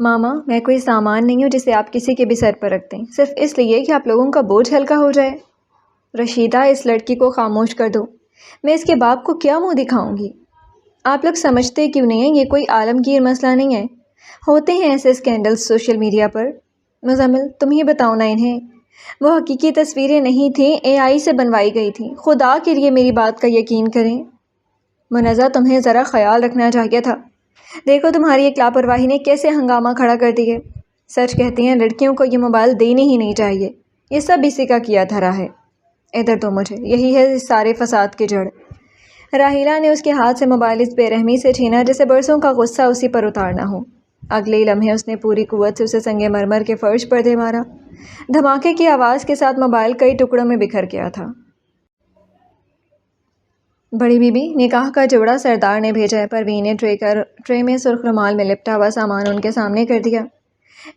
ماما میں کوئی سامان نہیں ہوں جسے آپ کسی کے بھی سر پر رکھ دیں صرف اس لیے کہ آپ لوگوں کا بوجھ ہلکا ہو جائے۔ رشیدہ اس لڑکی کو خاموش کر دو، میں اس کے باپ کو کیا منہ دکھاؤں گی؟ آپ لوگ سمجھتے کیوں نہیں ہیں یہ کوئی عالمگیر مسئلہ نہیں ہے؟ ہوتے ہیں ایسے اسکینڈلز سوشل میڈیا پر۔ مزمل تم ہی بتاؤ نا انہیں، وہ حقیقی تصویریں نہیں تھیں، اے آئی سے بنوائی گئی تھیں، خدا کے لیے میری بات کا یقین کریں۔ منزہ تمہیں ذرا خیال رکھنا چاہیے تھا، دیکھو تمہاری ایک لاپرواہی نے کیسے ہنگامہ کھڑا کر دی ہے۔ سچ کہتی ہیں لڑکیوں کو یہ موبائل دینے ہی نہیں چاہیے، یہ سب اسی کا کیا دھرا ہے۔ ادھر دو مجھے، یہی ہے اس سارے فساد کی جڑ۔ راحیلہ نے اس کے ہاتھ سے موبائل اس بے رحمی سے چھینا جیسے برسوں کا غصہ اسی پر اتارنا ہو۔ اگلے ہی لمحے اس نے پوری قوت سے اسے سنگ مرمر کے فرش پر دے مارا۔ دھماکے کی آواز کے ساتھ موبائل کئی ٹکڑوں میں بکھر گیا تھا۔ بڑی بی بی نکاح کا جوڑا سردار نے بھیجا ہے۔ پروین نے ٹرے میں سرخ رومال میں لپٹا ہوا سامان ان کے سامنے کر دیا۔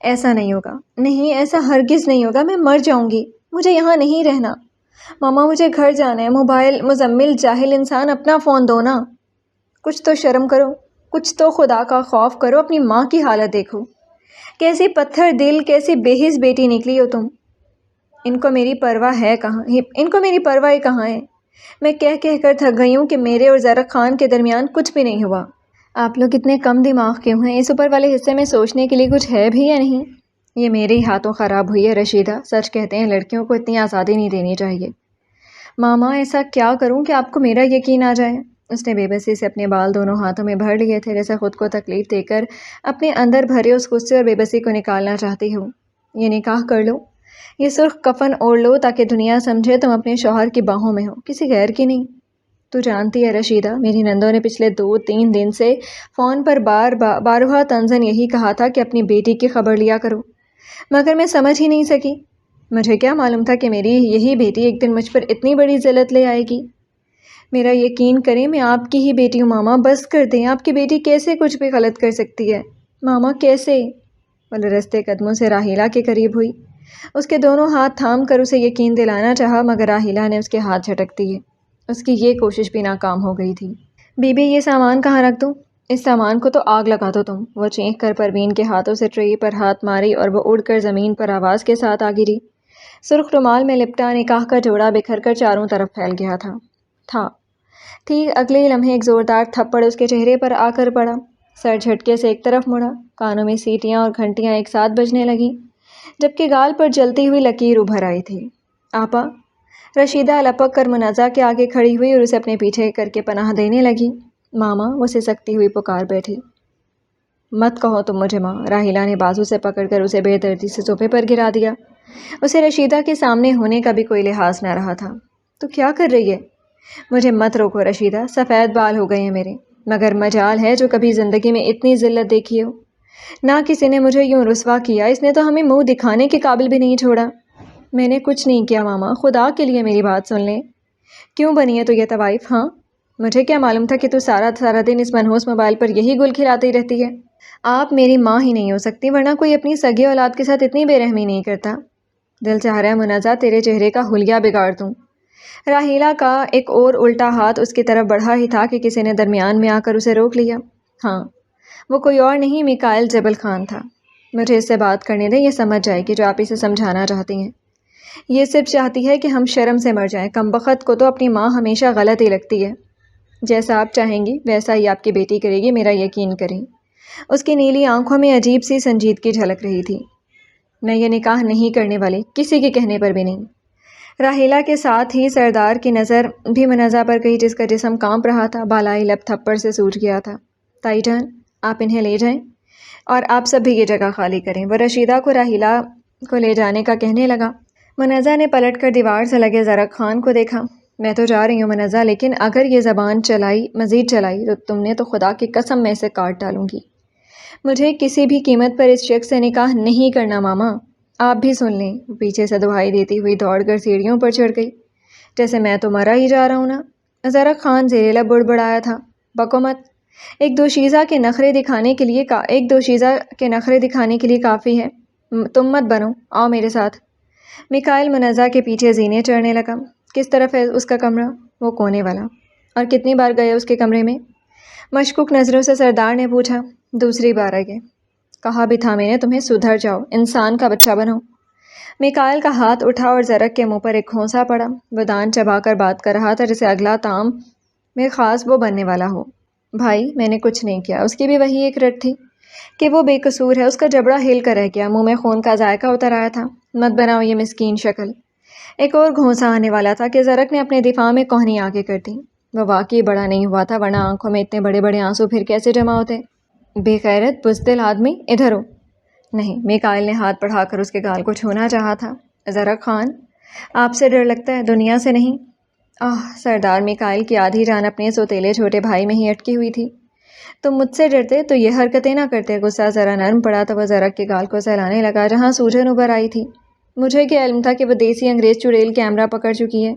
ایسا نہیں ہوگا، نہیں ایسا ہرگز نہیں ہوگا، میں مر جاؤں گی، مجھے یہاں نہیں رہنا۔ ماما مجھے گھر جانا ہے۔ موبائل مزمل جاہل انسان، اپنا فون دو نا، کچھ تو شرم کرو، کچھ تو خدا کا خوف کرو، اپنی ماں کی حالت دیکھو، کیسی پتھر دل، کیسی بے حس بیٹی نکلی ہو تم۔ ان کو میری پرواہ ہے کہاں، ان کو میری پرواہ کہاں ہے؟ میں کہہ کر تھک گئی ہوں کہ میرے اور زہرا خان کے درمیان کچھ بھی نہیں ہوا۔ آپ لوگ اتنے کم دماغ کیوں ہیں؟ اس اوپر والے حصے میں سوچنے کے لیے کچھ ہے بھی یا نہیں؟ یہ میرے ہی ہاتھوں خراب ہوئی ہے رشیدہ، سچ کہتے ہیں لڑکیوں کو اتنی آزادی نہیں دینی چاہیے۔ ماما ایسا کیا کروں کہ آپ کو میرا یقین آ جائے؟ اس نے بے بسی سے اپنے بال دونوں ہاتھوں میں بھر لیے تھے جیسے خود کو تکلیف دے کر اپنے اندر بھرے اس غصے اور بے بسی کو نکالنا چاہتی ہوں۔ یہ نکاح کر لو، یہ سرخ کفن اوڑھ لو تاکہ دنیا سمجھے تم اپنے شوہر کی باہوں میں ہو، کسی غیر کی نہیں۔ تو جانتی ہے رشیدہ، میری نندوں نے پچھلے 2-3 دن سے فون پر بارہا تنزن یہی کہا تھا کہ اپنی بیٹی کی خبر لیا کرو، مگر میں سمجھ ہی نہیں سکی۔ مجھے کیا معلوم تھا کہ میری یہی بیٹی ایک دن مجھ پر اتنی بڑی ذلت لے آئے گی۔ میرا یقین کریں میں آپ کی ہی بیٹی ہوں ماما، بس کر دیں، آپ کی بیٹی کیسے کچھ بھی غلط کر سکتی ہے؟ ماما کیسے؟ وہ لرزتے قدموں سے راحیلہ کے قریب ہوئی، اس کے دونوں ہاتھ تھام کر اسے یقین دلانا چاہا، مگر راحیلہ نے اس کے ہاتھ جھٹک دیے۔ اس کی یہ کوشش بھی ناکام ہو گئی تھی۔ بی بی یہ سامان کہاں رکھ دوں؟ اس سامان کو تو آگ لگا دو تم۔ وہ چینک کر پروین کے ہاتھوں سے ٹرے پر ہاتھ ماری اور وہ اڑ کر زمین پر آواز کے ساتھ آ گری۔ سرخ رومال میں لپٹا نکاح کا جوڑا بکھر کر چاروں طرف پھیل گیا تھا۔ ٹھیک اگلے ہی لمحے ایک زوردار تھپڑ اس کے چہرے پر آ کر پڑا۔ سر جھٹکے سے ایک طرف مڑا، کانوں میں سیٹیاں اور گھنٹیاں ایک ساتھ بجنے لگیں، جبکہ گال پر جلتی ہوئی لکیر ابھر آئی تھی۔ آپا! رشیدہ لپک کر منازع کے آگے کھڑی ہوئی اور اسے اپنے پیچھے کر کے پناہ دینے لگی۔ ماما! وہ سسکتی ہوئی پکار بیٹھی۔ مت کہو تم مجھے ماں، راحیلہ نے بازو سے پکڑ کر اسے بے دردی سے صوفے پر گرا دیا۔ اسے رشیدہ کے سامنے ہونے کا بھی کوئی لحاظ نہ رہا تھا۔ تو کیا کر رہی ہے؟ مجھے مت روکو رشیدہ، سفید بال ہو گئے ہیں میرے، مگر مجال ہے جو کبھی زندگی میں اتنی ذلت دیکھی ہو۔ نہ کسی نے مجھے یوں رسوا کیا، اس نے تو ہمیں منہ دکھانے کے قابل بھی نہیں چھوڑا۔ میں نے کچھ نہیں کیا ماما، خدا کے لیے میری بات سن لیں۔ کیوں بنی ہے تو یہ طوائف؟ ہاں مجھے کیا معلوم تھا کہ تو سارا دن اس منحوس موبائل پر یہی گل کھلاتی رہتی ہے۔ آپ میری ماں ہی نہیں ہو سکتی، ورنہ کوئی اپنی سگی اولاد کے ساتھ اتنی بے رحمی نہیں کرتا۔ دل چاہ رہا ہے منازع تیرے چہرے کا حلیہ بگاڑ دوں۔ راحیلہ کا ایک اور الٹا ہاتھ اس کی طرف بڑھا ہی تھا کہ کسی نے درمیان میں آ کر اسے روک لیا۔ ہاں وہ کوئی اور نہیں میکائل جبل خان تھا۔ مجھے اس سے بات کرنے دیں، یہ سمجھ جائے گی جو آپ اسے سمجھانا چاہتی ہیں۔ یہ صرف چاہتی ہے کہ ہم شرم سے مر جائیں، کمبخت کو تو اپنی ماں ہمیشہ غلط ہی لگتی ہے۔ جیسا آپ چاہیں گی ویسا ہی آپ کی بیٹی کرے گی، میرا یقین کریں۔ اس کی نیلی آنکھوں میں عجیب سی سنجیدگی جھلک رہی تھی۔ میں یہ نکاح نہیں کرنے والی، کسی کے کہنے پر بھی نہیں۔ راحیلہ کے ساتھ ہی سردار کی نظر بھی منازع پر گئی جس کا جسم کانپ رہا تھا، بالائی لب تھپڑ سے سوج گیا تھا۔ تائی جان آپ انہیں لے جائیں اور آپ سب بھی یہ جگہ خالی کریں۔ وہ رشیدہ کو راحیلہ کو لے جانے کا کہنے لگا۔ منازع نے پلٹ کر دیوار سے لگے زرق خان کو دیکھا۔ میں تو جا رہی ہوں منازع، لیکن اگر یہ زبان مزید چلائی تو تم نے تو خدا کی قسم میں اسے کاٹ ڈالوں گی۔ مجھے کسی بھی قیمت پر اس شخص سے نکاح نہیں کرنا ماما، آپ بھی سن لیں۔ وہ پیچھے سے دہائی دیتی ہوئی دوڑ کر سیڑھیوں پر چڑھ گئی۔ جیسے میں تو مرا ہی جا رہا ہوں نا، زرق خان زیر لب بڑبڑایا تھا۔ بکو مت، ایک دوشیزہ کے نخرے دکھانے کے لیے کافی ہے، تم مت بنو، آؤ میرے ساتھ۔ میکائل منازع کے پیچھے زینے چڑھنے لگا۔ کس طرف ہے اس کا کمرہ؟ وہ کونے والا۔ اور کتنی بار گئے اس کے کمرے میں؟ مشکوک نظروں سے سردار نے پوچھا۔ دوسری بار آئے۔ کہا بھی تھا میں نے تمہیں، سدھر جاؤ، انسان کا بچہ بنو۔ میکائل کا ہاتھ اٹھا اور زرک کے منہ پر ایک کھونسا پڑا۔ وہ دان چبا کر بات کر رہا تھا جیسے اگلا طعام میں خاص وہ بننے والا ہو۔ بھائی میں نے کچھ نہیں کیا، اس کی بھی وہی ایک رٹ تھی کہ وہ بے قصور ہے۔ اس کا جبڑا ہل کر رہ گیا، منہ میں خون کا ذائقہ اتر آیا تھا۔ مت بناؤ یہ مسکین شکل۔ ایک اور گھونسا آنے والا تھا کہ زرک نے اپنے دفاع میں کوہنی آگے کر دی۔ وہ واقعی بڑا نہیں ہوا تھا، ورنہ آنکھوں میں اتنے بڑے بڑے آنسو پھر کیسے جمع ہوتے؟ بے غیرت بزدل آدمی، ادھر ہو۔ نہیں، میکائل نے ہاتھ بڑھا کر اس کے گال کو چھونا چاہا تھا۔ زرک خان، آپ سے ڈر لگتا ہے، دنیا سے نہیں؟ سردار میکائل کی آدھی جان اپنے سوتیلے چھوٹے بھائی میں ہی اٹکی ہوئی تھی۔ تم مجھ سے ڈرتے تو یہ حرکتیں نہ کرتے۔ غصہ ذرا نرم پڑا تو وہ زرک کے گال کو سہلانے لگا جہاں سوجن ابھر آئی تھی۔ مجھے کیا علم تھا کہ وہ دیسی انگریز چڑیل کیمرہ پکڑ چکی ہے؟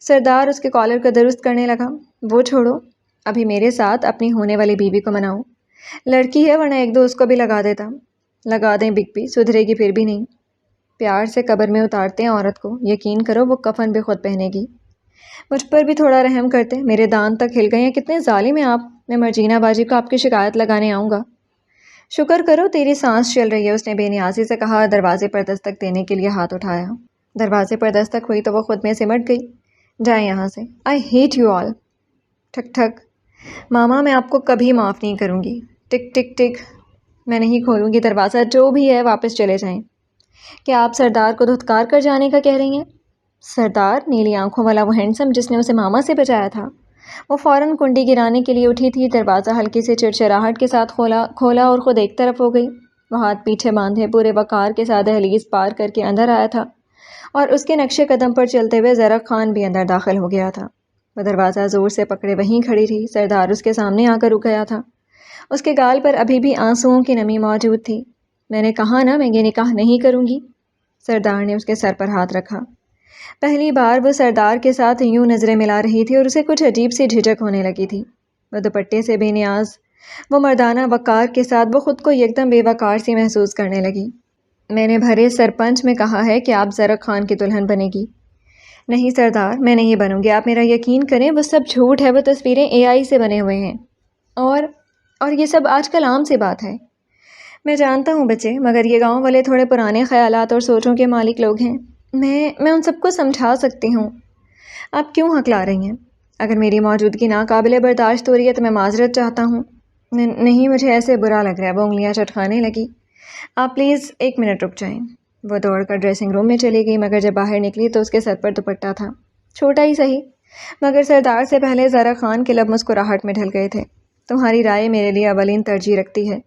سردار اس کے کالر کو درست کرنے لگا۔ وہ چھوڑو، ابھی میرے ساتھ اپنی ہونے والی بیوی کو مناؤ۔ لڑکی ہے، ورنہ ایک دو اس کو بھی لگا دیتا۔ لگا دیں بگ بی، سدھرے گی پھر بھی نہیں۔ پیار سے قبر میں اتارتے ہیں عورت کو، یقین کرو وہ کفن بھی خود پہنے گی۔ مجھ پر بھی تھوڑا رحم کرتے، میرے دان تک ہل گئے ہیں، کتنے ظالم ہیں آپ۔ میں مرجینہ باجی کو آپ کی شکایت لگانے آؤں گا۔ شکر کرو تیری سانس چل رہی ہے، اس نے بے نیازی سے کہا، دروازے پر دستک دینے کے لیے ہاتھ اٹھایا۔ دروازے پر دستک ہوئی تو وہ خود میں سمٹ گئی۔ جائیں یہاں سے، آئی ہیٹ یو آل۔ ٹھک ٹھک، ماما میں آپ کو کبھی معاف نہیں کروں گی۔ ٹک ٹک ٹک، میں نہیں کھولوں گی دروازہ، جو بھی ہے واپس چلے جائیں۔ کیا آپ سردار کو دھتکار کر جانے کا کہہ رہی ہیں؟ سردار؟ نیلی آنکھوں والا وہ ہینڈسم جس نے اسے ماما سے بچایا تھا۔ وہ فوراً کنڈی گرانے کے لیے اٹھی تھی۔ دروازہ ہلکی سے چڑچڑاہٹ کے ساتھ کھولا اور خود ایک طرف ہو گئی۔ وہ ہاتھ پیچھے باندھے پورے وقار کے ساتھ دہلیز پار کر کے اندر آیا تھا اور اس کے نقشے قدم پر چلتے ہوئے زرک خان بھی اندر داخل ہو گیا تھا۔ وہ دروازہ زور سے پکڑے وہیں کھڑی رہی۔ سردار اس کے سامنے آ کر رک گیا تھا۔ اس کے گال پر ابھی بھی آنسوؤں کی نمی موجود تھی۔ میں نے کہا نا میں یہ نکاح نہیں کروں گی۔ سردار نے اس کے سر پر ہاتھ رکھا۔ پہلی بار وہ سردار کے ساتھ یوں نظریں ملا رہی تھی اور اسے کچھ عجیب سی جھجک ہونے لگی تھی۔ وہ دوپٹے سے بے نیاز، وہ مردانہ وقار کے ساتھ وہ خود کو یکدم بے وقار سی محسوس کرنے لگی۔ میں نے بھرے سرپنچ میں کہا ہے کہ آپ زرک خان کی دلہن بنے گی۔ نہیں سردار، میں نہیں بنوں گی، آپ میرا یقین کریں، وہ سب جھوٹ ہے، وہ تصویریں AI سے بنے ہوئے ہیں اور یہ سب آج کل عام سی بات ہے۔ میں جانتا ہوں بچے، مگر یہ گاؤں والے تھوڑے پرانے خیالات اور سوچوں کے مالک لوگ ہیں۔ میں ان سب کو سمجھا سکتی ہوں۔ آپ کیوں ہکلا رہی ہیں؟ اگر میری موجودگی ناقابل برداشت ہو رہی ہے تو میں معذرت چاہتا ہوں۔ نہیں، مجھے ایسے برا لگ رہا ہے۔ وہ انگلیاں چٹکانے لگی۔ آپ پلیز 1 منٹ رک جائیں۔ وہ دوڑ کر ڈریسنگ روم میں چلی گئی، مگر جب باہر نکلی تو اس کے سر پر دوپٹہ تھا، چھوٹا ہی صحیح، مگر سردار سے پہلے زرک خان کے لب مسکراہٹ میں ڈھل گئے تھے۔ تمہاری رائے میرے لیے اولین ترجیح رکھتی ہے۔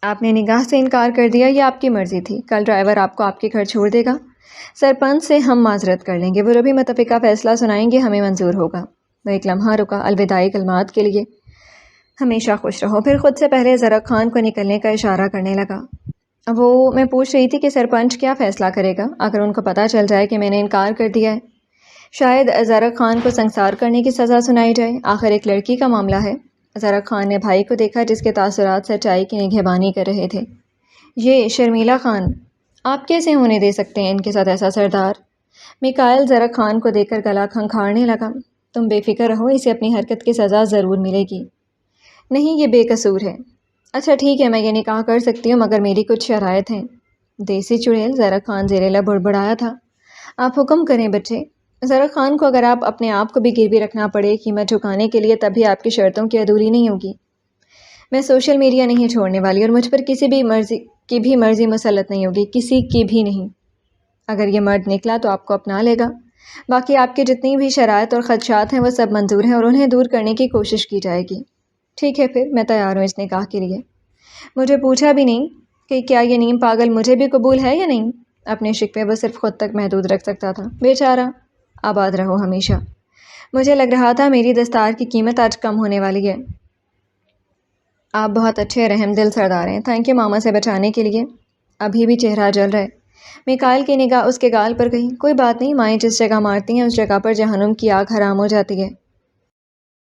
آپ نے نگاہ سے انکار کر دیا، یہ آپ کی مرضی تھی۔ کل ڈرائیور آپ کو آپ کے گھر چھوڑ دے گا۔ سرپنچ سے ہم معذرت کر لیں گے، وہ بھی متفقہ فیصلہ سنائیں گے، ہمیں منظور ہوگا۔ وہ ایک لمحہ رکا، الوداعی کلمات کے لیے۔ ہمیشہ خوش رہو۔ پھر خود سے پہلے زرک خان کو نکلنے کا اشارہ کرنے لگا۔ میں پوچھ رہی تھی کہ سرپنچ کیا فیصلہ کرے گا اگر ان کو پتہ چل جائے کہ میں نے انکار کر دیا ہے؟ شاید زرک خان کو سنسار کرنے کی سزا سنائی جائے، آخر ایک لڑکی کا معاملہ ہے۔ زرک خان نے بھائی کو دیکھا جس کے تاثرات سچائی کی نگہبانی کر رہے تھے۔ یہ شرمیلا خان، آپ کیسے ہونے دے سکتے ہیں ان کے ساتھ ایسا سردار؟ میکائل زرک خان کو دیکھ کر گلا کھنکھاڑنے لگا۔ تم بے فکر رہو، اسے اپنی حرکت کی سزا ضرور ملے گی۔ نہیں، یہ بے قصور ہے۔ اچھا ٹھیک ہے، میں یہ نکاح کر سکتی ہوں، مگر میری کچھ شرائط ہیں۔ دیسی چڑیل، زرک خان زیر لب بڑبڑایا تھا۔ آپ حکم کریں بچے۔ زرک خان کو اگر اپنے آپ کو بھی گروی رکھنا پڑے قیمت جھکانے کے لیے، تب بھی آپ کی شرطوں کی ادھوری نہیں ہوگی۔ میں سوشل میڈیا نہیں چھوڑنے والی اور مجھ پر کسی بھی مرضی مسلط نہیں ہوگی، کسی کی بھی نہیں۔ اگر یہ مرد نکلا تو آپ کو اپنا لے گا، باقی آپ کی جتنی بھی شرائط اور خدشات ہیں وہ سب منظور ہیں اور انہیں دور کرنے کی کوشش کی جائے گی۔ ٹھیک ہے، پھر میں تیار ہوں اس نکاح کے لیے۔ مجھے پوچھا بھی نہیں کہ کیا یہ نیم پاگل مجھے بھی قبول ہے یا نہیں۔ اپنے شکوے وہ صرف خود تک محدود رکھ سکتا تھا۔ بیچارہ، آباد رہو ہمیشہ۔ مجھے لگ رہا تھا میری دستار کی قیمت آج کم ہونے والی ہے۔ آپ بہت اچھے رحم دل سردار ہیں، تھینک یو ماما سے بچانے کے لیے۔ ابھی بھی چہرہ جل رہا ہے۔ میکائل کی نگاہ اس کے گال پر گئی۔ کوئی بات نہیں، مائیں جس جگہ مارتی ہیں اس جگہ پر جہنم کی آگ حرام ہو جاتی ہے۔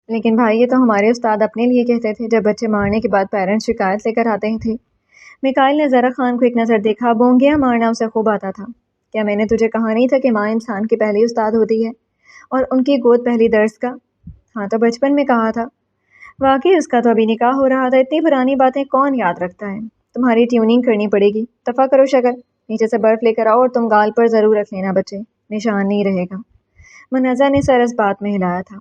لیکن بھائی، یہ تو ہمارے استاد اپنے لیے کہتے تھے جب بچے مارنے کے بعد پیرنٹس شکایت لے کر آتے تھے۔ میکائل نے زرک خان کو ایک نظر دیکھا۔ بونگیاں مارنا اسے خوب آتا تھا۔ کیا میں نے تجھے کہا نہیں تھا کہ ماں انسان کی پہلی استاد ہوتی ہے اور ان کی گود پہلی درس کا؟ ہاں تو بچپن میں کہا تھا۔ واقعی اس کا تو ابھی نکاح ہو رہا تھا، اتنی پرانی باتیں کون یاد رکھتا ہے؟ تمہاری ٹیوننگ کرنی پڑے گی، دفع کرو شکل، نیچے سے برف لے کر آؤ اور تم گال پر ضرور رکھ لینا بچے، نشان نہیں رہے گا۔ منازع نے سر اس بات میں ہلایا تھا۔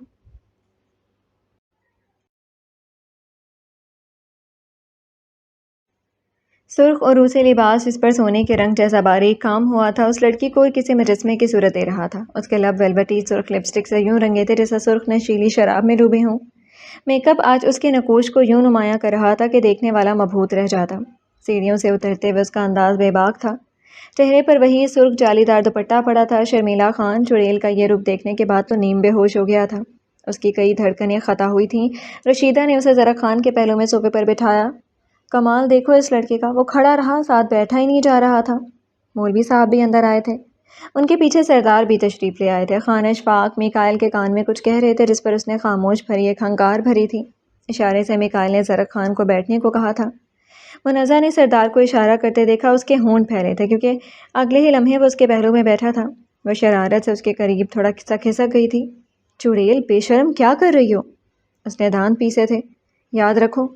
سرخ اور روسی لباس جس پر سونے کے رنگ جیسا باریک کام ہوا تھا اس لڑکی کو کسی مجسمے کی صورت دے رہا تھا۔ اس کے لب ویلوٹی سرخ لپسٹک سے یوں رنگے تھے جیسا سرخ نشیلی شراب میں ڈوبے ہوں۔ میک اپ آج اس کے نقوش کو یوں نمایاں کر رہا تھا کہ دیکھنے والا مبہوت رہ جاتا۔ سیڑھیوں سے اترتے ہوئے اس کا انداز بے باک تھا، چہرے پر وہی سرخ جالی دار دوپٹہ پڑا تھا۔ شرمیلا خان چڑیل کا یہ رخ دیکھنے کے بعد تو نیم بے ہوش ہو گیا تھا، اس کی کئی دھڑکنیں خطا ہوئی تھیں۔ رشیدہ نے اسے زرق خان کے پہلو میں صوفے پر بٹھایا۔ کمال دیکھو اس لڑکے کا، وہ کھڑا رہا، ساتھ بیٹھا ہی نہیں جا رہا تھا۔ مولوی صاحب بھی اندر آئے تھے، ان کے پیچھے سردار بھی تشریف لے آئے تھے۔ خانہ اشفاق میکائل کے کان میں کچھ کہہ رہے تھے جس پر اس نے خاموش بھری ایک ہنکار بھری تھی۔ اشارے سے میکائل نے زرق خان کو بیٹھنے کو کہا تھا۔ منازع نے سردار کو اشارہ کرتے دیکھا، اس کے ہونٹ پھیلے تھے کیونکہ اگلے ہی لمحے وہ اس کے پہلو میں بیٹھا تھا۔ وہ شرارت سے اس کے قریب تھوڑا سا کھسک گئی تھی۔ چڑیل بے شرم کیا کر رہی ہو؟ اس نے دانت پیسے تھے۔ یاد رکھو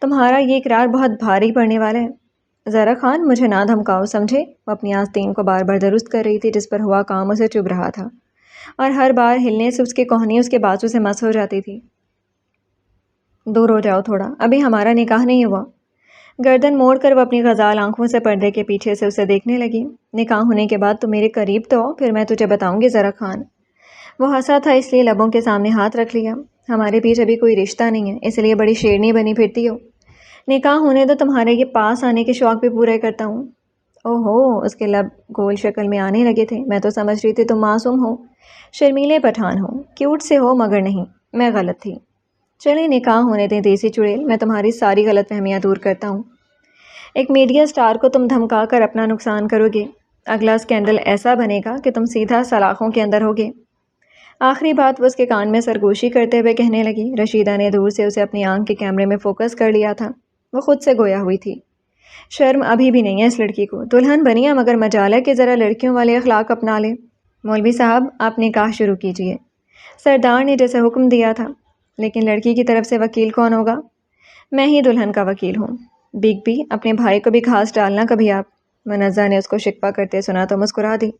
تمہارا یہ اقرار بہت بھاری پڑنے والا ہے۔ زرق خان مجھے نہ دھمکاؤ، سمجھے؟ وہ اپنی آستین کو بار بار درست کر رہی تھی جس پر ہوا کام اسے چبھ رہا تھا اور ہر بار ہلنے سے اس کی کوہنی اس کے بازو سے مس ہو جاتی تھی۔ دور ہو جاؤ تھوڑا، ابھی ہمارا نکاح نہیں ہوا۔ گردن موڑ کر وہ اپنی غزال آنکھوں سے پردے کے پیچھے سے اسے دیکھنے لگی۔ نکاح ہونے کے بعد تو میرے قریب تو آؤ، پھر میں تجھے بتاؤں گی زرق خان۔ وہ ہنسا تھا اس لیے لبوں کے سامنے ہاتھ رکھ لیا۔ ہمارے بیچ ابھی کوئی رشتہ نہیں ہے، اس لیے بڑی شیرنی بنی پھرتی ہو۔ نکاح ہونے تو تمہارے یہ پاس آنے کے شوق بھی پورے کرتا ہوں۔ اوہو، اس کے لب گول شکل میں آنے لگے تھے۔ میں تو سمجھ رہی تھی تم معصوم ہو، شرمیلے پٹھان ہو، کیوٹ سے ہو، مگر نہیں، میں غلط تھی۔ چلیں نکاح ہونے دیں دیسی چڑیل، میں تمہاری ساری غلط فہمیاں دور کرتا ہوں۔ ایک میڈیا سٹار کو تم دھمکا کر اپنا نقصان کرو گے، اگلا سکینڈل ایسا بنے گا کہ تم سیدھا سلاخوں کے اندر ہوگے۔ آخری بات وہ اس کے کان میں سرگوشی کرتے ہوئے کہنے لگی۔ رشیدہ نے دور سے اسے اپنی آنکھ کے کیمرے میں فوکس کر لیا تھا، وہ خود سے گویا ہوئی تھی۔ شرم ابھی بھی نہیں ہے اس لڑکی کو، دلہن بنی ہے مگر مجال ہے کہ ذرا لڑکیوں والے اخلاق اپنا لے۔ مولوی صاحب آپ نکاح شروع کیجئے، سردار نے جیسے حکم دیا تھا۔ لیکن لڑکی کی طرف سے وکیل کون ہوگا؟ میں ہی دلہن کا وکیل ہوں۔ بگ بی، اپنے بھائی کو بھی گھاس ڈالنا کبھی آپ۔ منازع نے اس کو شکوہ کرتے سنا تو مسکرا دی۔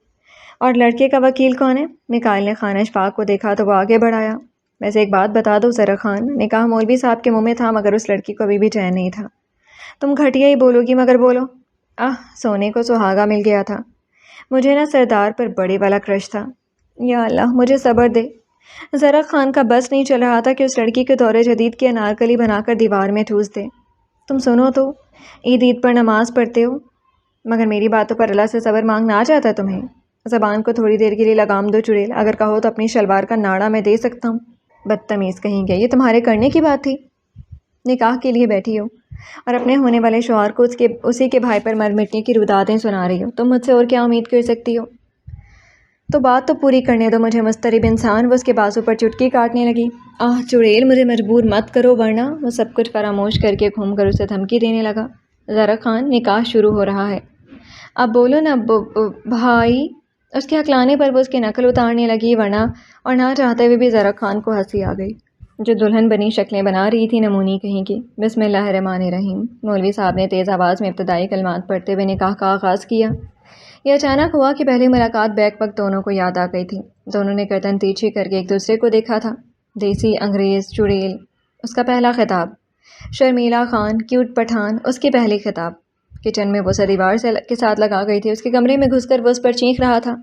اور لڑکے کا وکیل کون ہے؟ میکائل نے خانہ اشفاق کو دیکھا تو وہ آگے بڑھایا۔ ویسے ایک بات بتا دو زرق خان، نکاح مولوی صاحب کے منہ میں تھا مگر اس لڑکی کو ابھی بھی چین نہیں تھا۔ تم گھٹیا ہی بولو گی مگر بولو۔ سونے کو سہاگا مل گیا تھا۔ مجھے نا سردار پر بڑے والا کرش تھا۔ یا اللہ مجھے صبر دے۔ زرق خان کا بس نہیں چل رہا تھا کہ اس لڑکی کے دور جدید کی انارکلی بنا کر دیوار میں ٹھوس دے۔ تم سنو تو، عید پر نماز پڑھتے ہو مگر میری باتوں پر اللہ سے صبر مانگنا آ جاتا تمہیں؟ زبان کو تھوڑی دیر کے لیے لگام دو چڑیل، اگر کہو تو اپنی شلوار کا ناڑا میں دے سکتا ہوں۔ بدتمیز کہیں گے، یہ تمہارے کرنے کی بات تھی؟ نکاح کے لیے بیٹھی ہو اور اپنے ہونے والے شوہر کو اسی کے بھائی پر مر مٹنے کی روداتیں سنا رہی ہو، تم مجھ سے اور کیا امید کر سکتی ہو؟ تو بات تو پوری کرنے دو مجھے مضطرب انسان۔ وہ اس کے بازو پر چٹکی کاٹنے لگی۔ چڑیل مجھے مجبور مت کرو ورنہ۔ وہ سب کچھ فراموش کر کے گھوم کر اسے دھمکی دینے لگا۔ زرق خان نکاح شروع ہو رہا ہے، اب بولو نا بھائی۔ اس کے ہکلانے پر وہ اس کی نقل اتارنے لگی ورنہ، اور نہ چاہتے ہوئے بھی زرق خان کو ہنسی آ گئی۔ جو دلہن بنی شکلیں بنا رہی تھی نمونی کہیں کی۔ بسم اللہ الرحمن الرحیم، مولوی صاحب نے تیز آواز میں ابتدائی کلمات پڑھتے ہوئے نکاح کا آغاز کیا۔ یہ اچانک ہوا کہ پہلی ملاقات بیک وقت دونوں کو یاد آ گئی تھی۔ دونوں نے گردن تیرچھی کر کے ایک دوسرے کو دیکھا تھا۔ دیسی، انگریز، چڑیل، اس کا پہلا خطاب۔ شرمیلا خان، کیوٹ پٹھان، اس کی پہلی خطاب۔ کچن میں وہ اسے دیوار کے ساتھ لگا گئی تھی۔ اس کے کمرے میں گھس کر وہ اس پر چینخ رہا تھا۔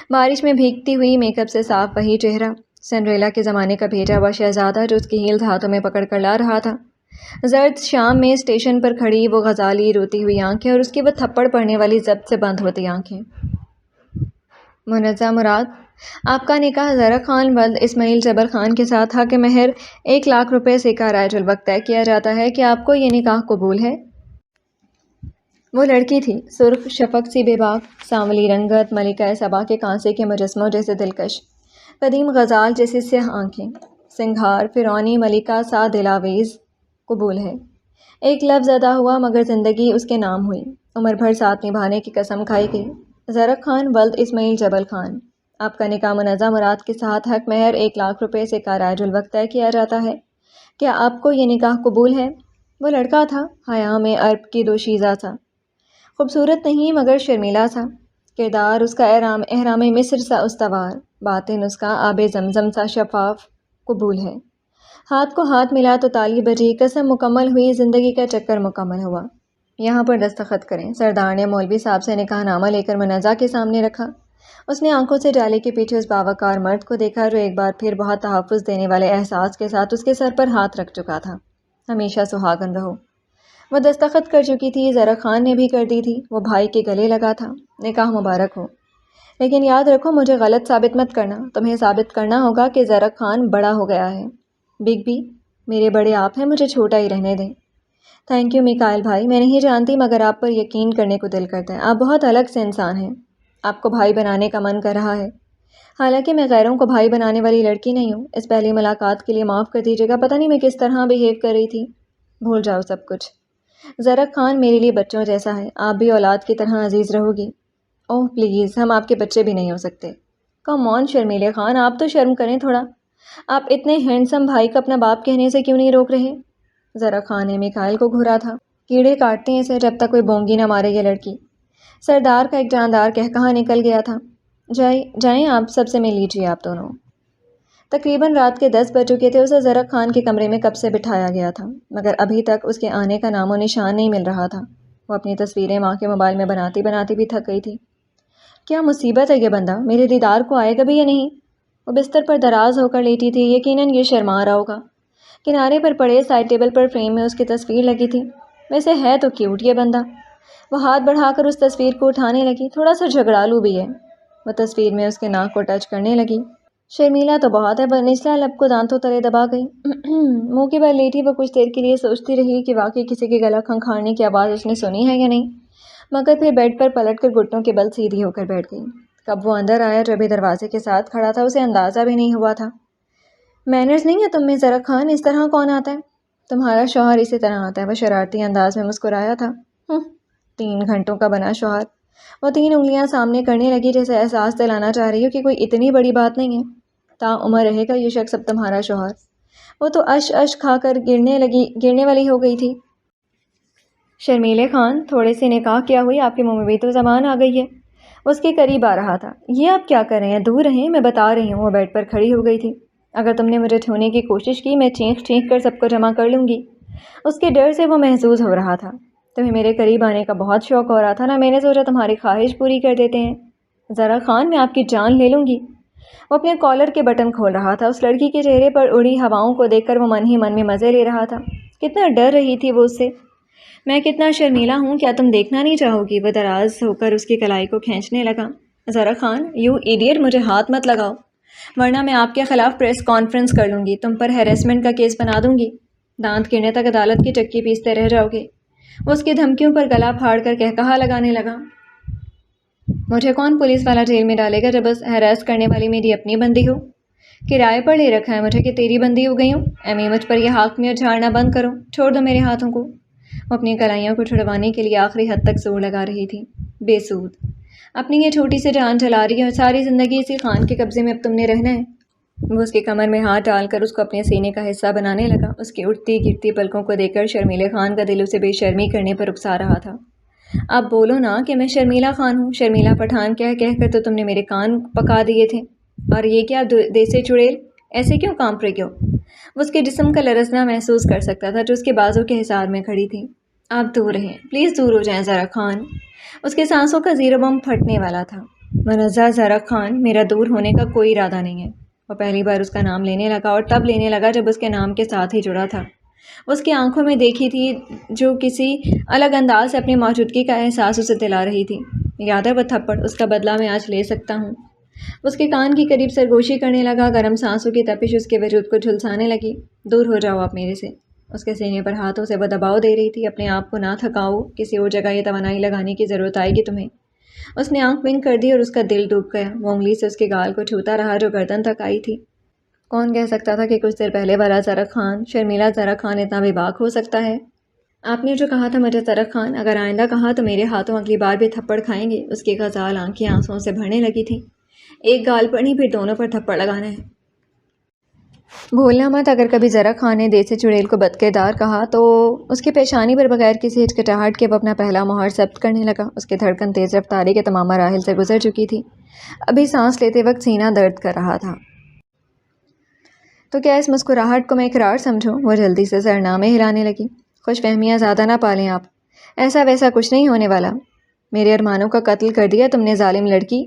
بارش میں بھیگتی ہوئی، میک اپ سے صاف وہی چہرہ، سنڈریلا کے زمانے کا بھیجا ہوا شہزادہ جو اس کی ہیلز ہاتھوں میں پکڑ کر لا رہا تھا۔ زرد شام میں اسٹیشن پر کھڑی وہ غزالی روتی ہوئی آنکھیں اور اس کی وہ تھپڑ پڑنے والی ضبط سے بند ہوتی آنکھیں۔ منازع مراد، آپ کا نکاح زرق خان ولد اسماعیل جبل خان کے ساتھ تھا کہ مہر 1,00,000 روپے سکہ رائج الوقت طے کیا جاتا ہے کہ آپ کو یہ نکاح قبول ہے؟ وہ لڑکی تھی، سرخ شفق سی بے باک، سانولی رنگت، ملکہ سبا کے کانسے کے مجسموں جیسے دلکش، قدیم غزال جیسی سیاہ آنکھیں، سنگھار فرعونی ملکہ سا دلاویز۔ قبول ہے ایک لفظ ادا ہوا مگر زندگی اس کے نام ہوئی، عمر بھر ساتھ نبھانے کی قسم کھائی گئی۔ زرق خان ولد اسماعیل جبل خان، آپ کا نکاح منازع مراد کے ساتھ حق مہر 1,00,000 روپے سکہ رائج الوقت طے کیا جاتا ہے۔ کیا آپ کو یہ نکاح قبول ہے؟ وہ لڑکا تھا حیا میں عرب کی دوشیزہ تھا، خوبصورت نہیں مگر شرمیلا تھا، کردار اس کا احرام مصر سا استوار، باطن اس کا آب زمزم سا شفاف۔ قبول ہے۔ ہاتھ کو ہاتھ ملا تو تالی بجی، قسم مکمل ہوئی، زندگی کا چکر مکمل ہوا۔ یہاں پر دستخط کریں۔ سردار نے مولوی صاحب سے نکاح نامہ لے کر منازع کے سامنے رکھا۔ اس نے آنکھوں سے جالے کے پیچھے اس باوقار مرد کو دیکھا جو ایک بار پھر بہت تحفظ دینے والے احساس کے ساتھ اس کے سر پر ہاتھ رکھ چکا تھا۔ ہمیشہ سہاگن رہو۔ وہ دستخط کر چکی تھی، زرق خان نے بھی کر دی تھی، وہ بھائی کے گلے لگا تھا۔ نکاح مبارک ہو، لیکن یاد رکھو مجھے غلط ثابت مت کرنا، تمہیں ثابت کرنا ہوگا کہ زرق خان بڑا ہو گیا ہے۔ بگ بی، میرے بڑے آپ ہیں، مجھے چھوٹا ہی رہنے دیں۔ تھینک یو میکائل بھائی، میں نہیں جانتی مگر آپ پر یقین کرنے کو دل کرتا ہے، آپ بہت الگ سے انسان ہیں، آپ کو بھائی بنانے کا من کر رہا ہے۔ حالانکہ میں غیروں کو بھائی بنانے والی لڑکی نہیں ہوں۔ اس پہلی ملاقات کے لیے معاف کر دیجیے گا، پتہ نہیں میں کس طرح بیہیو کر رہی تھی۔ بھول جاؤ سب کچھ۔ زرق خان میرے لیے بچوں جیسا ہے، آپ بھی اولاد کی طرح عزیز رہو گی۔ اوہ پلیز، ہم آپ کے بچے بھی نہیں ہو سکتے۔ کم آن شرمیلے خان، آپ تو شرم کریں تھوڑا، آپ اتنے ہینڈسم بھائی کو اپنا باپ کہنے سے کیوں نہیں روک رہے؟ زرق خان نے میکائل کو گھورا تھا۔ کیڑے کاٹتے ہیں اسے جب تک کوئی بونگی نہ مارے یہ لڑکی۔ سردار کا ایک جاندار قہقہہ نکل گیا تھا۔ جائیں آپ، سب سے مل لیجیے آپ دونوں۔ تقریباً رات کے 10 بج چکے تھے۔ اسے زرق خان کے کمرے میں کب سے بٹھایا گیا تھا مگر ابھی تک اس کے آنے کا نام و نشان نہیں مل رہا تھا۔ وہ اپنی تصویریں ماں کے موبائل میں بناتی بناتی بھی تھک گئی تھی۔ کیا مصیبت ہے یہ بندہ، میرے دیدار کو آئے گا بھی یا نہیں؟ وہ بستر پر دراز ہو کر لیٹی تھی، یقیناً یہ شرما رہا ہوگا۔ کنارے پر پڑے سائڈ ٹیبل پر فریم میں اس کی تصویر لگی تھی۔ ویسے ہے تو کیوٹ یہ بندہ۔ وہ ہاتھ بڑھا کر اس تصویر کو اٹھانے لگی، تھوڑا سا جھگڑالو بھی ہے۔ وہ تصویر میں اس کے ناک کو ٹچ کرنے لگی۔ شرمیلا تو بہت ہے، پر نچلا لب کو دانتوں تلے دبا گئی۔ منہ کے بل لیٹی وہ کچھ دیر کے لیے سوچتی رہی کہ واقعی کسی کے گلا کھنکھاڑنے کی آواز اس نے سنی ہے یا نہیں، مگر پھر بیڈ پر پلٹ کر گھٹنوں کے بل سیدھی ہو کر بیٹھ گئی۔ کب وہ اندر آیا جو ابھی دروازے کے ساتھ کھڑا تھا اسے اندازہ بھی نہیں ہوا تھا۔ مینرز نہیں ہے تم میں زرق خان، اس طرح کون آتا ہے؟ تمہارا شوہر اسی طرح آتا ہے۔ وہ شرارتی انداز میں مسکرایا تھا۔ 3 گھنٹوں کا بنا شوہر۔ وہ 3 انگلیاں سامنے کرنے لگی جیسے احساس دلانا چاہ رہی ہو کہ کوئی اتنی بڑی بات نہیں ہے۔ عمر رہے گا یہ شخص اب تمہارا شوہر۔ وہ تو اش کھا کر گرنے والی ہو گئی تھی۔ شرمیلے خان، تھوڑے سے نکاح کیا ہوئی، آپ کے منہ میں بھی تو زبان آ گئی ہے۔ اس کے قریب آ رہا تھا۔ یہ آپ کیا کر رہے ہیں؟ دور رہیں، میں بتا رہی ہوں۔ وہ بیڈ پر کھڑی ہو گئی تھی۔ اگر تم نے مجھے چھونے کی کوشش کی میں چینخ کر سب کو جمع کر لوں گی۔ اس کے ڈر سے وہ محظوظ ہو رہا تھا۔ تمہیں میرے قریب آنے کا بہت شوق ہو رہا تھا نا، میں نے سوچا تمہاری خواہش پوری کر دیتے ہیں۔ زرق خان، میں آپ کی جان لے لوں گی۔ وہ اپنے کالر کے بٹن کھول رہا تھا۔ اس لڑکی کے چہرے پر اڑی ہواؤں کو دیکھ کر وہ من ہی من میں مزے لے رہا تھا۔ کتنا ڈر رہی تھی وہ اس سے۔ میں کتنا شرمیلا ہوں، کیا تم دیکھنا نہیں چاہو گی؟ وہ دراز ہو کر اس کی کلائی کو کھینچنے لگا۔ زرق خان، یو ایڈیٹ، مجھے ہاتھ مت لگاؤ ورنہ میں آپ کے خلاف پریس کانفرنس کر لوں گی، تم پر ہیریسمنٹ کا کیس بنا دوں گی، دانت گرنے تک عدالت کی چکی پیستے رہ جاؤ گے۔ وہ اس کی دھمکیوں پر گلا پھاڑ کر قہقہہ لگانے لگا۔ مجھے کون پولیس والا جیل میں ڈالے گا جب بس ہیراس کرنے والی میری اپنی بندی ہو؟ کرائے پر لے رکھا ہے مجھے کہ تیری بندی ہو گئی ہوں؟ ایمی مجھ پر یہ حاکمیت جھاڑنا بند کرو، چھوڑ دو میرے ہاتھوں کو۔ وہ اپنی کلائیوں کو چھڑوانے کے لیے آخری حد تک زور لگا رہی تھی۔ بے سود، اپنی یہ چھوٹی سی جان جلا رہی ہے اور ساری زندگی اسی خان کے قبضے میں اب تم نے رہنا ہے۔ وہ اس کے کمر میں ہاتھ ڈال کر اس کو اپنے سینے کا حصہ بنانے لگا۔ اس کی اٹھتی گرتی پلکوں کو دیکھ کر شرمیلے خان کا دل اسے بے شرمی کرنے پر اکسا رہا تھا۔ اب بولو نا کہ میں شرمیلا خان ہوں، شرمیلا پٹھان کہہ کر تو تم نے میرے کان پکا دیے تھے۔ اور یہ کیا دیسی چڑیل، ایسے کیوں کانپ رہی ہو؟ وہ اس کے جسم کا لرزنا محسوس کر سکتا تھا جو اس کے بازو کے حصار میں کھڑی تھی۔ آپ دور رہیں، پلیز دور ہو جائیں زرق خان۔ اس کے سانسوں کا زیرو بم پھٹنے والا تھا۔ منزہ زرق خان، میرا دور ہونے کا کوئی ارادہ نہیں ہے۔ وہ پہلی بار اس کا نام لینے لگا اور تب لینے لگا جب اس کے نام کے ساتھ ہی جڑا تھا۔ اس کی آنکھوں میں دیکھی تھی جو کسی الگ انداز سے اپنی موجودگی کا احساس اسے دلا رہی تھی۔ یاد ہے وہ تھپڑ، اس کا بدلہ میں آج لے سکتا ہوں۔ اس کے کان کی قریب سرگوشی کرنے لگا، گرم سانسوں کی تپش اس کے وجود کو جھلسانے لگی۔ دور ہو جاؤ آپ میرے سے۔ اس کے سینے پر ہاتھوں سے وہ دباؤ دے رہی تھی۔ اپنے آپ کو نہ تھکاؤ، کسی اور جگہ یہ توانائی لگانے کی ضرورت آئے گی تمہیں۔ اس نے آنکھ بند کر دی اور اس کا دل ڈوب گیا۔ وہ انگلی سے اس کے گال کو چھوتا رہا جو گردن تک آئی تھی۔ کون کہہ سکتا تھا کہ کچھ دیر پہلے والا زرق خان، شرمیلا زرق خان اتنا بے باک ہو سکتا ہے؟ آپ نے جو کہا تھا مجھے زرق خان، اگر آئندہ کہا تو میرے ہاتھوں اگلی بار بھی تھپڑ کھائیں گے۔ اس کی غزال آنکھیں آنسوؤں سے بھرنے لگی تھیں۔ ایک گال پر نہیں، پھر دونوں پر تھپڑ لگانا ہے۔ بھولنا مت، اگر کبھی ذرا خان نے دیسی چڑیل کو بدکردار کہا تو اس کی پیشانی پر بغیر کسی ہچکچاہٹ کے وہ اپنا پہلا مہر ضبط کرنے لگا۔ اس کی دھڑکن تیز رفتاری کے تمام مراحل سے گزر چکی تھی۔ ابھی سانس لیتے وقت سینہ درد کر رہا تھا۔ تو کیا اس مسکراہٹ کو میں اقرار سمجھوں؟ وہ جلدی سے سرنامے ہلانے لگی۔ خوش فہمیاں زیادہ نہ پالیں آپ، ایسا ویسا کچھ نہیں ہونے والا۔ میرے ارمانوں کا قتل کر دیا تم نے ظالم لڑکی۔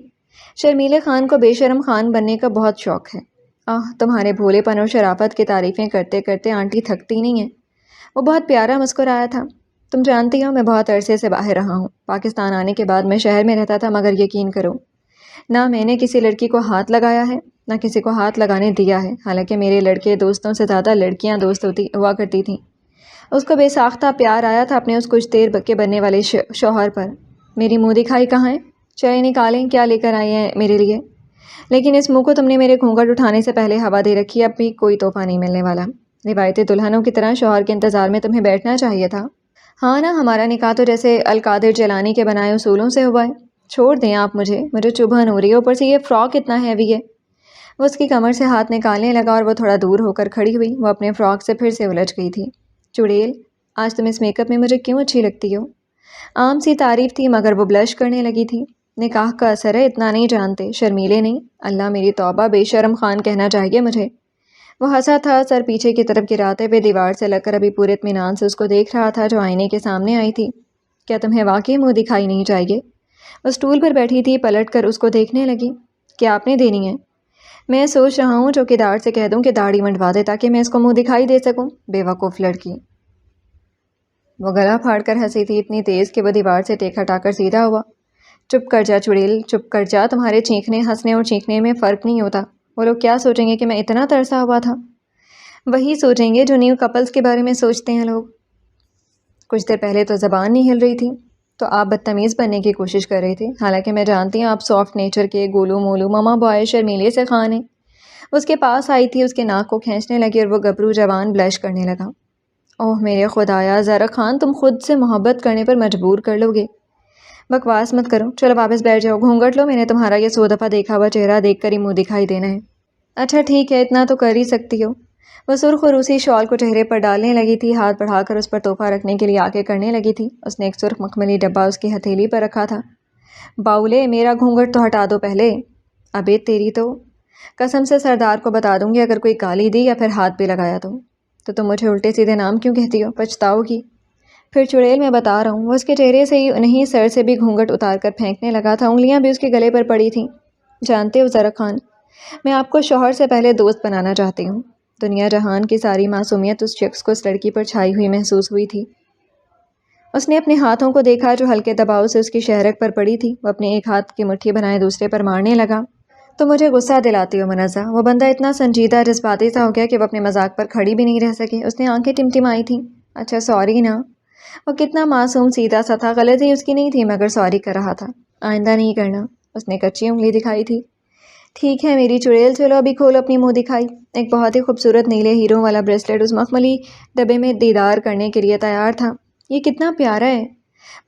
شرمیلے خان کو بے شرم خان بننے کا بہت شوق ہے۔ تمہارے بھولے پن اور شرافت کی تعریفیں کرتے کرتے آنٹی تھکتی نہیں ہیں۔ وہ بہت پیارا مسکرایا تھا۔ تم جانتی ہو میں بہت عرصے سے باہر رہا ہوں۔ پاکستان آنے کے بعد میں شہر میں رہتا تھا، مگر یقین کرو نہ میں نے کسی لڑکی کو ہاتھ لگایا ہے نہ کسی کو ہاتھ لگانے دیا ہے، حالانکہ میرے لڑکے دوستوں سے زیادہ لڑکیاں دوست ہوا کرتی تھیں۔ اس کو بے ساختہ پیار آیا تھا اپنے اس کچھ دیر کے بننے والے شوہر پر۔ میری منہ دکھائی کہاں ہے؟ چلے نکالیں، کیا لے کر آئی ہیں میرے لیے؟ لیکن اس منہ کو تم نے میرے گھونگھٹ اٹھانے سے پہلے ہوا دے رکھی ہے، اب بھی کوئی تحفہ نہیں ملنے والا۔ روایتی دلہنوں کی طرح شوہر کے انتظار میں تمہیں بیٹھنا چاہیے تھا۔ ہاں نا، ہمارا نکاح تو جیسے القادر جیلانی کے بنائے اصولوں سے ہوا ہے۔ چھوڑ دیں آپ مجھے چبھن ہو رہی ہے، اوپر سے یہ فراک اتنا ہیوی ہے۔ وہ اس کی کمر سے ہاتھ نکالنے لگا اور وہ تھوڑا دور ہو کر کھڑی ہوئی۔ وہ اپنے فراک سے پھر سے الجھ گئی تھی۔ چڑیل، آج تم اس میک اپ میں مجھے کیوں اچھی لگتی ہو؟ عام سی تعریف تھی، مگر وہ بلش کرنے لگی تھی۔ نکاح کا اثر ہے، اتنا نہیں جانتے، شرمیلے نہیں۔ اللہ میری توبہ، بے شرم خان کہنا چاہیے مجھے۔ وہ ہنسا تھا، سر پیچھے کی طرف گراتے ہوئے دیوار سے لگ کر ابھی پورے اطمینان سے اس کو دیکھ رہا تھا جو آئینے کے سامنے آئی تھی۔ کیا تمہیں واقعی منہ دکھائی نہیں چاہیے؟ وہ اسٹول پر بیٹھی تھی، پلٹ کر اس کو دیکھنے لگی۔ کیا آپ نے دینی ہے؟ میں سوچ رہا ہوں چوکیدار سے کہہ دوں کہ داڑھی منڈوا دے تاکہ میں اس کو منہ دکھائی دے سکوں۔ بے وقوف لڑکی۔ وہ گلا پھاڑ کر ہنسی تھی، اتنی تیز کہ وہ دیوار سے ٹیک ہٹا کر سیدھا ہوا۔ چپ کر جا چڑیل، چپ کر جا، تمہارے چیخنے، ہنسنے اور چیخنے میں فرق نہیں ہوتا۔ وہ لوگ کیا سوچیں گے کہ میں اتنا ترسا ہوا تھا؟ وہی سوچیں گے جو نیو کپلز کے بارے میں سوچتے ہیں لوگ۔ کچھ دیر پہلے تو زبان نہیں ہل رہی تھی، تو آپ بدتمیز بننے کی کوشش کر رہے تھے، حالانکہ میں جانتی ہوں آپ سافٹ نیچر کے گولو مولو ماما بوائے شرمیلے سے خان ہیں۔ اس کے پاس آئی تھی، اس کے ناک کو کھینچنے لگی اور وہ گبرو جوان بلش کرنے لگا۔ اوہ میرے خدایا، زہرا خان تم خود سے محبت کرنے پر مجبور کر لو گے۔ بکواس مت کرو، چلو واپس بیٹھ جاؤ، گھونگھٹ لو، میں نے تمہارا یہ 100 دفعہ دیکھا ہوا چہرہ دیکھ کر ہی منہ دکھائی دینا ہے۔ اچھا ٹھیک ہے، اتنا تو کر ہی سکتی ہو۔ وہ سرخ و روسی شال کو چہرے پر ڈالنے لگی تھی، ہاتھ بڑھا کر اس پر تحفہ رکھنے کے لیے آگے کرنے لگی تھی۔ اس نے ایک سرخ مخملی ڈبہ اس کی ہتھیلی پر رکھا تھا۔ باولے، میرا گھونگھٹ تو ہٹا دو پہلے۔ ابے تیری تو قسم سے سردار کو بتا دوں گی اگر کوئی گالی دی یا پھر ہاتھ بھی لگایا تو تم مجھے الٹے سیدھے نام کیوں کہتی ہو؟ پچھتاؤ گی۔ پھر چڑیل، میں بتا رہا ہوں۔ وہ اس کے چہرے سے ہی نہیں، سر سے بھی گھونگھٹ اتار کر پھینکنے لگا تھا، انگلیاں بھی اس کے گلے پر پڑی تھیں۔ جانتے ہو زہرا خان، میں آپ کو شوہر سے پہلے دوست بنانا چاہتی ہوں۔ دنیا جہان کی ساری معصومیت اس شخص کو اس لڑکی پر چھائی ہوئی محسوس ہوئی تھی۔ اس نے اپنے ہاتھوں کو دیکھا جو ہلکے دباؤ سے اس کی شہرک پر پڑی تھی۔ وہ اپنے ایک ہاتھ کی مٹھی بنائے دوسرے پر مارنے لگا۔ تو مجھے غصہ دلاتی ہو منزہ۔ وہ بندہ اتنا سنجیدہ جذباتی سا ہو گیا کہ وہ اپنے مذاق پر کھڑی بھی نہیں رہ سکی۔ اس نے آنکھیں ٹمٹمائی تھیں۔ اچھا سوری نا۔ وہ کتنا معصوم سیدھا سا تھا، غلطی اس کی نہیں تھی مگر سوری کر رہا تھا۔ آئندہ نہیں کرنا۔ اس نے کچی انگلی دکھائی تھی۔ ٹھیک ہے میری چڑیل، چلو ابھی کھولو اپنی منہ دکھائی۔ ایک بہت ہی خوبصورت نیلے ہیروں والا بریسلیٹ اس مخملی ڈبے میں دیدار کرنے کے لیے تیار تھا۔ یہ کتنا پیارا ہے۔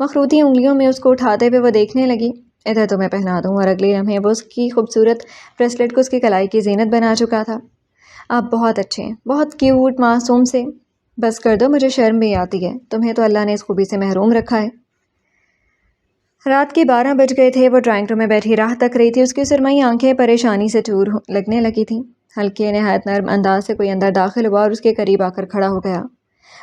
مخروطی انگلیوں میں اس کو اٹھاتے ہوئے وہ دیکھنے لگی۔ ادھر تو میں پہنا دوں، اور اگلے لمحے وہ اس کی خوبصورت بریسلیٹ کو اس کی کلائی کی زینت بنا چکا تھا۔ آپ بہت اچھے ہیں، بہت کیوٹ، معصوم سے۔ بس کر دو، مجھے شرم بھی آتی ہے، تمہیں تو اللہ نے اس خوبی سے محروم رکھا ہے۔ رات کے 12 بج گئے تھے۔ وہ ڈرائنگ روم میں بیٹھی راہ تک رہی تھی، اس کی سرمئی آنکھیں پریشانی سے چور لگنے لگی تھیں۔ ہلکے نہایت نرم انداز سے کوئی اندر داخل ہوا اور اس کے قریب آ کر کھڑا ہو گیا۔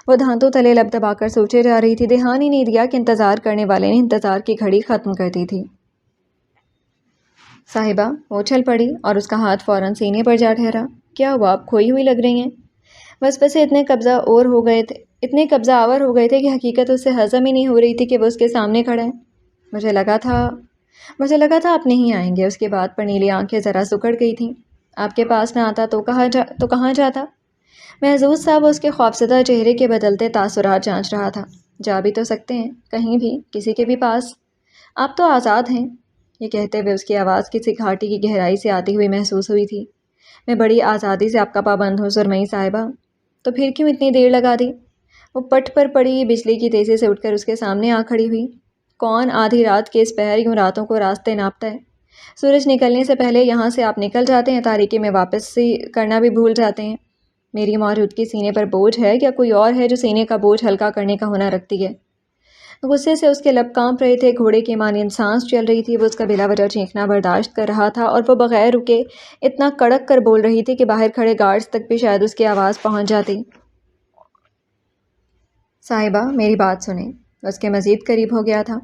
وہ دھانتوں تلے لب دبا کر سوچے جا رہی تھی، دھیان ہی نہیں دیا کہ انتظار کرنے والے نے انتظار کی گھڑی ختم کر دی تھی۔ صاحبہ، وہ اچھل پڑی اور اس کا ہاتھ فوراً سینے پر جا ٹھہرا۔ کیا ہوا، آپ کھوئی ہوئی لگ رہی ہیں؟ وسوسے اتنے قبضہ آور ہو گئے تھے کہ حقیقت اس سے ہضم ہی نہیں ہو رہی تھی کہ وہ اس کے سامنے کھڑا ہے۔ مجھے لگا تھا آپ نہیں آئیں گے۔ اس کے بات پر نیلی آنکھیں ذرا سکڑ گئی تھیں۔ آپ کے پاس نہ آتا تو کہاں جاتا؟ محظوظ صاحب اس کے خوفزدہ چہرے کے بدلتے تاثرات جانچ رہا تھا۔ جا بھی تو سکتے ہیں، کہیں بھی، کسی کے بھی پاس۔ آپ تو آزاد ہیں۔ یہ کہتے ہوئے اس کی آواز کسی گھاٹی کی گہرائی سے آتی ہوئی محسوس ہوئی تھی۔ میں بڑی آزادی سے آپ کا پابند ہوں سرمئی صاحبہ۔ تو پھر کیوں اتنی دیر لگا دی؟ وہ پٹ پر پڑی بجلی کی تیزی سے اٹھ کر اس کے سامنے آ کھڑی ہوئی۔ کون آدھی رات کے اس پہر یوں راتوں کو راستے ناپتا ہے؟ سورج نکلنے سے پہلے یہاں سے آپ نکل جاتے ہیں، تاریکی میں واپس سے کرنا بھی بھول جاتے ہیں۔ میری موجودگی سینے پر بوجھ ہے، یا کوئی اور ہے جو سینے کا بوجھ ہلکا کرنے کا ہنر رکھتی ہے؟ غصے سے اس کے لب کانپ رہے تھے، گھوڑے کی مانند سانس چل رہی تھی۔ وہ اس کا بلا وجہ چیخنا برداشت کر رہا تھا، اور وہ بغیر رکے اتنا کڑک کر بول رہی تھی کہ باہر کھڑے گارڈز تک بھی شاید اس کی آواز پہنچ جاتی۔ صاحبہ میری بات سنیں۔ اس کے مزید قریب ہو گیا تھا۔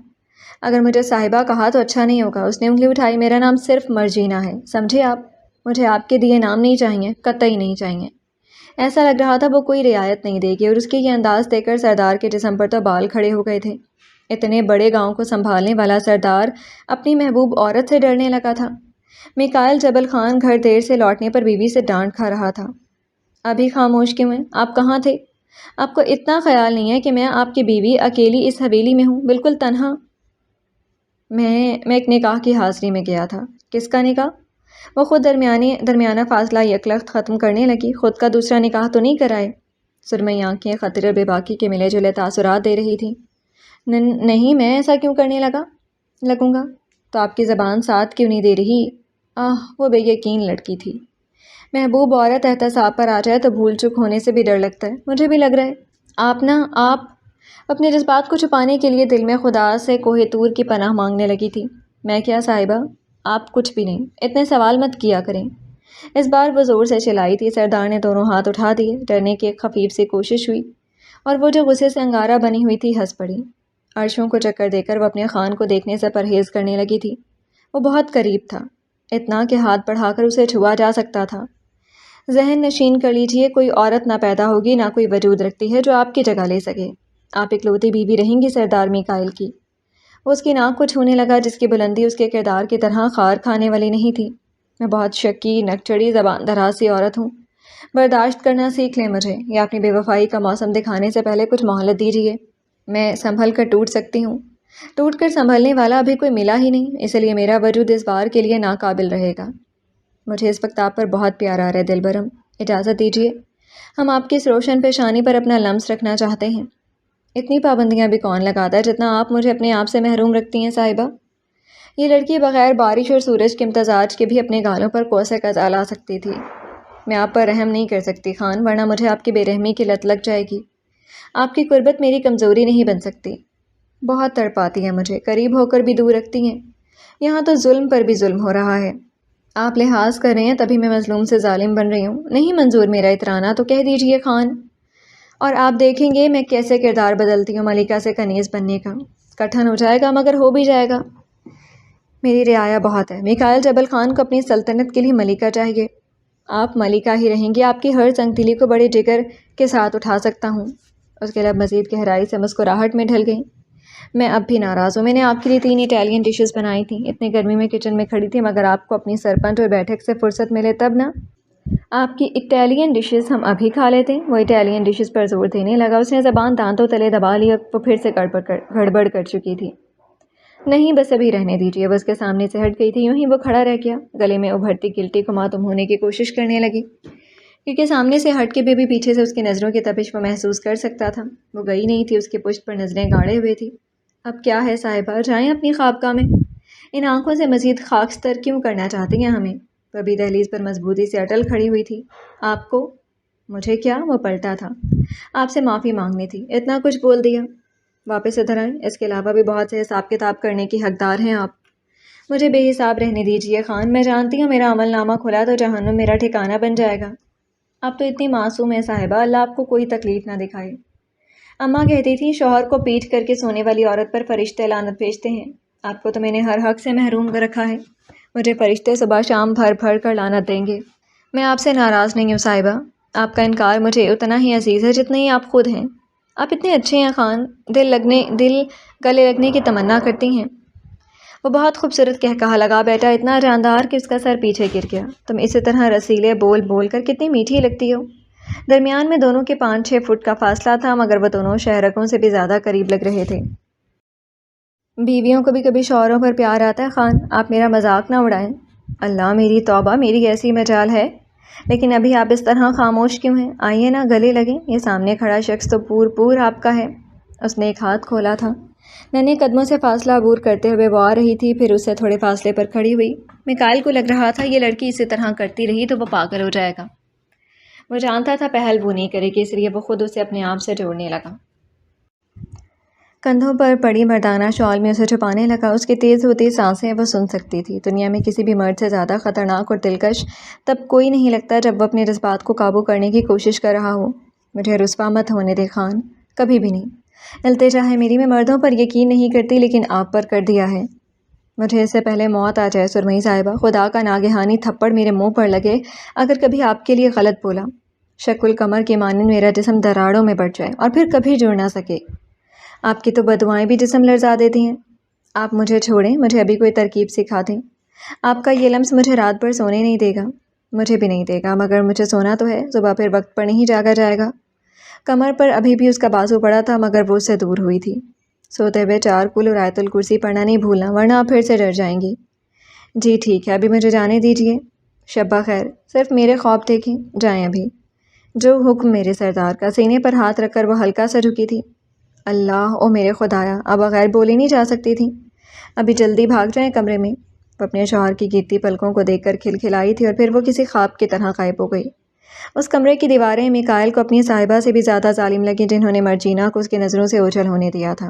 اگر مجھے صاحبہ کہا تو اچھا نہیں ہوگا۔ اس نے انگلی اٹھائی۔ میرا نام صرف مرجینا ہے، سمجھے آپ؟ مجھے آپ کے دیے نام نہیں چاہیے، قطعی نہیں چاہیے۔ ایسا لگ رہا تھا وہ کوئی رعایت نہیں دے گی، اور اس کے یہ انداز دیکھ کر سردار کے جسم پر تو بال کھڑے ہو گئے تھے۔ اتنے بڑے گاؤں کو سنبھالنے والا سردار اپنی محبوب عورت سے ڈرنے لگا تھا۔ میکائل جبل خان گھر دیر سے لوٹنے پر بیوی سے ڈانٹ کھا رہا تھا۔ ابھی خاموش کیوں ہیں؟ آپ کہاں تھے؟ آپ کو اتنا خیال نہیں ہے کہ میں آپ کی بیوی اکیلی اس حویلی میں ہوں، بالکل تنہا؟ میں ایک نکاح کی حاضری میں گیا تھا۔ کس کا نکاح؟ وہ خود درمیانہ فاصلہ یکلخت ختم کرنے لگی۔ خود کا دوسرا نکاح تو نہیں کرائے؟ سرمئی آنکھیں خطر بے باکی کے ملے جلے تاثرات دے رہی تھیں۔ نہیں، میں ایسا کیوں کرنے لگوں گا؟ تو آپ کی زبان ساتھ کیوں نہیں دے رہی؟ وہ بے یقین لڑکی تھی۔ محبوب عورت احتساب پر آ جائے تو بھول چک ہونے سے بھی ڈر لگتا ہے۔ مجھے بھی لگ رہا ہے۔ آپ اپنے جذبات کو چھپانے کے لیے دل میں خدا سے کوہ طور کی پناہ مانگنے لگی تھی۔ میں کیا صاحبہ؟ آپ کچھ بھی نہیں، اتنے سوال مت کیا کریں۔ اس بار وہ زور سے چلائی تھی۔ سردار نے دونوں ہاتھ اٹھا دیے۔ ڈرنے کی ایک خفیف سی کوشش ہوئی، اور وہ جو غصے سے انگارہ بنی ہوئی تھی ہنس پڑی۔ عرشوں کو چکر دے کر وہ اپنے خان کو دیکھنے سے پرہیز کرنے لگی تھی۔ وہ بہت قریب تھا، اتنا کہ ہاتھ بڑھا کر اسے چھوا جا سکتا تھا۔ ذہن نشین کر لیجئے، کوئی عورت نہ پیدا ہوگی، نہ کوئی وجود رکھتی ہے جو آپ کی جگہ لے سکے۔ آپ اکلوتی بیوی رہیں گی سردار میکائل کی۔ وہ اس کی ناک کو چھونے لگا، جس کی بلندی اس کے کردار کی طرح خار کھانے والی نہیں تھی۔ میں بہت شکی، نکچڑی، زبان دراز سی عورت ہوں۔ برداشت کرنا سیکھ لیں مجھے، یا اپنی بے وفائی کا موسم دکھانے سے پہلے کچھ مہلت دیجیے۔ میں سنبھل کر ٹوٹ سکتی ہوں۔ ٹوٹ کر سنبھلنے والا ابھی کوئی ملا ہی نہیں، اس لیے میرا وجود اس بار کے لیے ناقابل رہے گا۔ مجھے اس وقت آپ پر بہت پیار آ رہا ہے دل برم، اجازت دیجیے۔ ہم آپ کی اس روشن پیشانی پر اپنا لمس رکھنا چاہتے ہیں۔ اتنی پابندیاں بھی کون لگاتا ہے جتنا آپ مجھے اپنے آپ سے محروم رکھتی ہیں صاحبہ۔ یہ لڑکی بغیر بارش اور سورج کے امتزاج کے بھی اپنے گالوں پر کوسے قزا لا سکتی تھی۔ میں آپ پر رحم نہیں کر سکتی خان، ورنہ مجھے آپ کی بے رحمی کی لت لگ جائے گی۔ آپ کی قربت میری کمزوری نہیں بن سکتی۔ بہت تڑپاتی ہیں مجھے، قریب ہو کر بھی دور رکھتی ہیں۔ یہاں تو ظلم پر بھی ظلم ہو رہا ہے۔ آپ لحاظ کر رہے ہیں تبھی میں مظلوم سے ظالم بن رہی ہوں۔ نہیں منظور میرا اترانا، تو کہہ دیجئے خان، اور آپ دیکھیں گے میں کیسے کردار بدلتی ہوں ملکہ سے کنیز بننے کا۔ کٹھن ہو جائے گا مگر ہو بھی جائے گا۔ میری رعایا بہت ہے۔ میکائل جبل خان کو اپنی سلطنت کے لیے ملکہ چاہیے۔ آپ ملکہ ہی رہیں گی، آپ کی ہر تنگ دلی کو بڑے جگر کے ساتھ اٹھا سکتا ہوں۔ اس کے لب مزید گہرائی سے مسکراہٹ میں ڈھل گئیں۔ میں اب بھی ناراض ہوں۔ میں نے آپ کے لیے 3 اٹیلین ڈشز بنائی تھیں، اتنی گرمی میں کچن میں کھڑی تھی، مگر آپ کو اپنی سرپنچ اور بیٹھک سے فرصت ملے تب نا۔ آپ کی اٹیلین ڈشز ہم ابھی کھا لیتے ہیں۔ وہ اٹیلین ڈشز پر زور دینے لگا۔ اس نے زبان دانتوں تلے دبا لی، اور وہ پھر سے گڑبڑ کر چکی تھی۔ نہیں، بس ابھی رہنے دیجیے۔ وہ اس کے سامنے سے ہٹ گئی تھی، یوں ہی وہ کھڑا رہ گیا، گلے میں ابھرتی گلٹی کو ماتم ہونے کی کوشش کرنے لگی، کیونکہ سامنے سے ہٹ کے بھی پیچھے سے اس کی نظروں کی تپش وہ محسوس کر سکتا تھا۔ وہ گئی نہیں تھی، اس کی پشت پر نظریں گاڑے ہوئے تھی۔ اب کیا ہے صاحبہ، جائیں اپنی خوابگاہ میں۔ ان آنکھوں سے مزید خاکستر کیوں کرنا چاہتی ہیں ہمیں؟ وہ بھی دہلیز پر مضبوطی سے اٹل کھڑی ہوئی تھی۔ آپ کو؟ مجھے کیا؟ وہ پلٹا تھا۔ آپ سے معافی مانگنی تھی، اتنا کچھ بول دیا۔ واپس ادھر آئیں، اس کے علاوہ بھی بہت سے حساب کتاب کرنے کی حقدار ہیں آپ۔ مجھے بے حساب رہنے دیجیے خان، میں جانتی ہوں میرا عمل نامہ کھلا تو جہنم میرا ٹھکانہ بن جائے گا۔ آپ تو اتنی معصوم ہیں صاحبہ، اللہ آپ کو کوئی تکلیف نہ دکھائے۔ اماں کہتی تھیں شوہر کو پیٹ کر کے سونے والی عورت پر فرشتے لعنت بھیجتے ہیں۔ آپ کو تو میں نے ہر حق سے محروم کر رکھا ہے، مجھے فرشتے صبح شام بھر بھر کر لعنت دیں گے۔ میں آپ سے ناراض نہیں ہوں صاحبہ، آپ کا انکار مجھے اتنا ہی عزیز ہے جتنے ہی آپ خود ہیں۔ آپ اتنے اچھے ہیں خان، دل گلے لگنے کی تمنا کرتی ہیں۔ وہ بہت خوبصورت کہا لگا بیٹا، اتنا جاندار کہ اس کا سر پیچھے گر گیا۔ تم اسی طرح رسیلے بول بول کر کتنی میٹھی لگتی ہو۔ درمیان میں دونوں کے 5-6 فٹ کا فاصلہ تھا، مگر وہ دونوں شہرکوں سے بھی زیادہ قریب لگ رہے تھے۔ بیویوں کو بھی کبھی شوہروں پر پیار آتا ہے خان، آپ میرا مذاق نہ اڑائیں۔ اللہ میری توبہ، میری ایسی مجال ہے، لیکن ابھی آپ اس طرح خاموش کیوں ہیں؟ آئیے نا گلے لگیں، یہ سامنے کھڑا شخص تو پور آپ کا ہے۔ اس نے ایک ہاتھ کھولا تھا، ننھے قدموں سے فاصلہ عبور کرتے ہوئے وہ آ رہی تھی، پھر اس سے تھوڑے فاصلے پر کھڑی ہوئی۔ میکائل کو لگ رہا تھا یہ لڑکی اسی طرح کرتی رہی تو وہ پاگل ہو جائے گا۔ وہ جانتا تھا پہل وہ نہیں کرے گی، اس لیے وہ خود اسے اپنے آپ سے جوڑنے لگا۔ کندھوں پر پڑی مردانہ شال میں اسے چھپانے لگا۔ اس کی تیز ہوتی سانسیں وہ سن سکتی تھی۔ دنیا میں کسی بھی مرد سے زیادہ خطرناک اور دلکش تب کوئی نہیں لگتا جب وہ اپنے جذبات کو قابو کرنے کی کوشش کر رہا ہو۔ مجھے رسوا مت ہونے دے خان، کبھی بھی نہیں۔ التجا ہے میری، میں مردوں پر یقین نہیں کرتی لیکن آپ پر کر دیا ہے۔ مجھے اس سے پہلے موت آ جائے سرمئی صاحبہ، خدا کا ناگہانی تھپڑ میرے منہ پر لگے اگر کبھی آپ کے لیے غلط بولا۔ شکل کمر کے مانند میرا جسم دراڑوں میں بٹ جائے اور پھر کبھی جڑ نہ سکے۔ آپ کی تو بددعائیں بھی جسم لرزا دیتی ہیں۔ آپ مجھے چھوڑیں، مجھے ابھی کوئی ترکیب سکھا دیں۔ آپ کا یہ لمس مجھے رات بھر سونے نہیں دے گا۔ مجھے بھی نہیں دے گا، مگر مجھے سونا تو ہے، صبح پھر وقت پر نہیں جاگا جائے گا۔ کمر پر ابھی بھی اس کا بازو پڑا تھا مگر وہ اس سے دور ہوئی تھی۔ سوتے ہوئے 4 کل اور آیت الکرسی پڑھنا نہیں بھولنا ورنہ آپ پھر سے ڈر جائیں گی۔ جی ٹھیک ہے، ابھی مجھے جانے دیجیے۔ شب بخیر، صرف میرے خواب دیکھیں، جائیں ابھی۔ جو حکم میرے سردار کا۔ سینے پر ہاتھ رکھ کر وہ ہلکا سا جھکی تھی۔ اللہ، او میرے خدایا، اب بغیر بولے نہیں جا سکتی تھی۔ ابھی جلدی بھاگ جائیں کمرے میں۔ وہ اپنے شوہر کی گرتی پلکوں کو دیکھ کر کھلکھلائی تھی اور پھر وہ کسی خواب کی طرح غائب ہو گئی۔ اس کمرے کی دیواریں میکائل کو اپنی صاحبہ سے بھی زیادہ ظالم لگیں جنہوں نے مرجینا کو اس کی نظروں سے اوجھل ہونے دیا تھا۔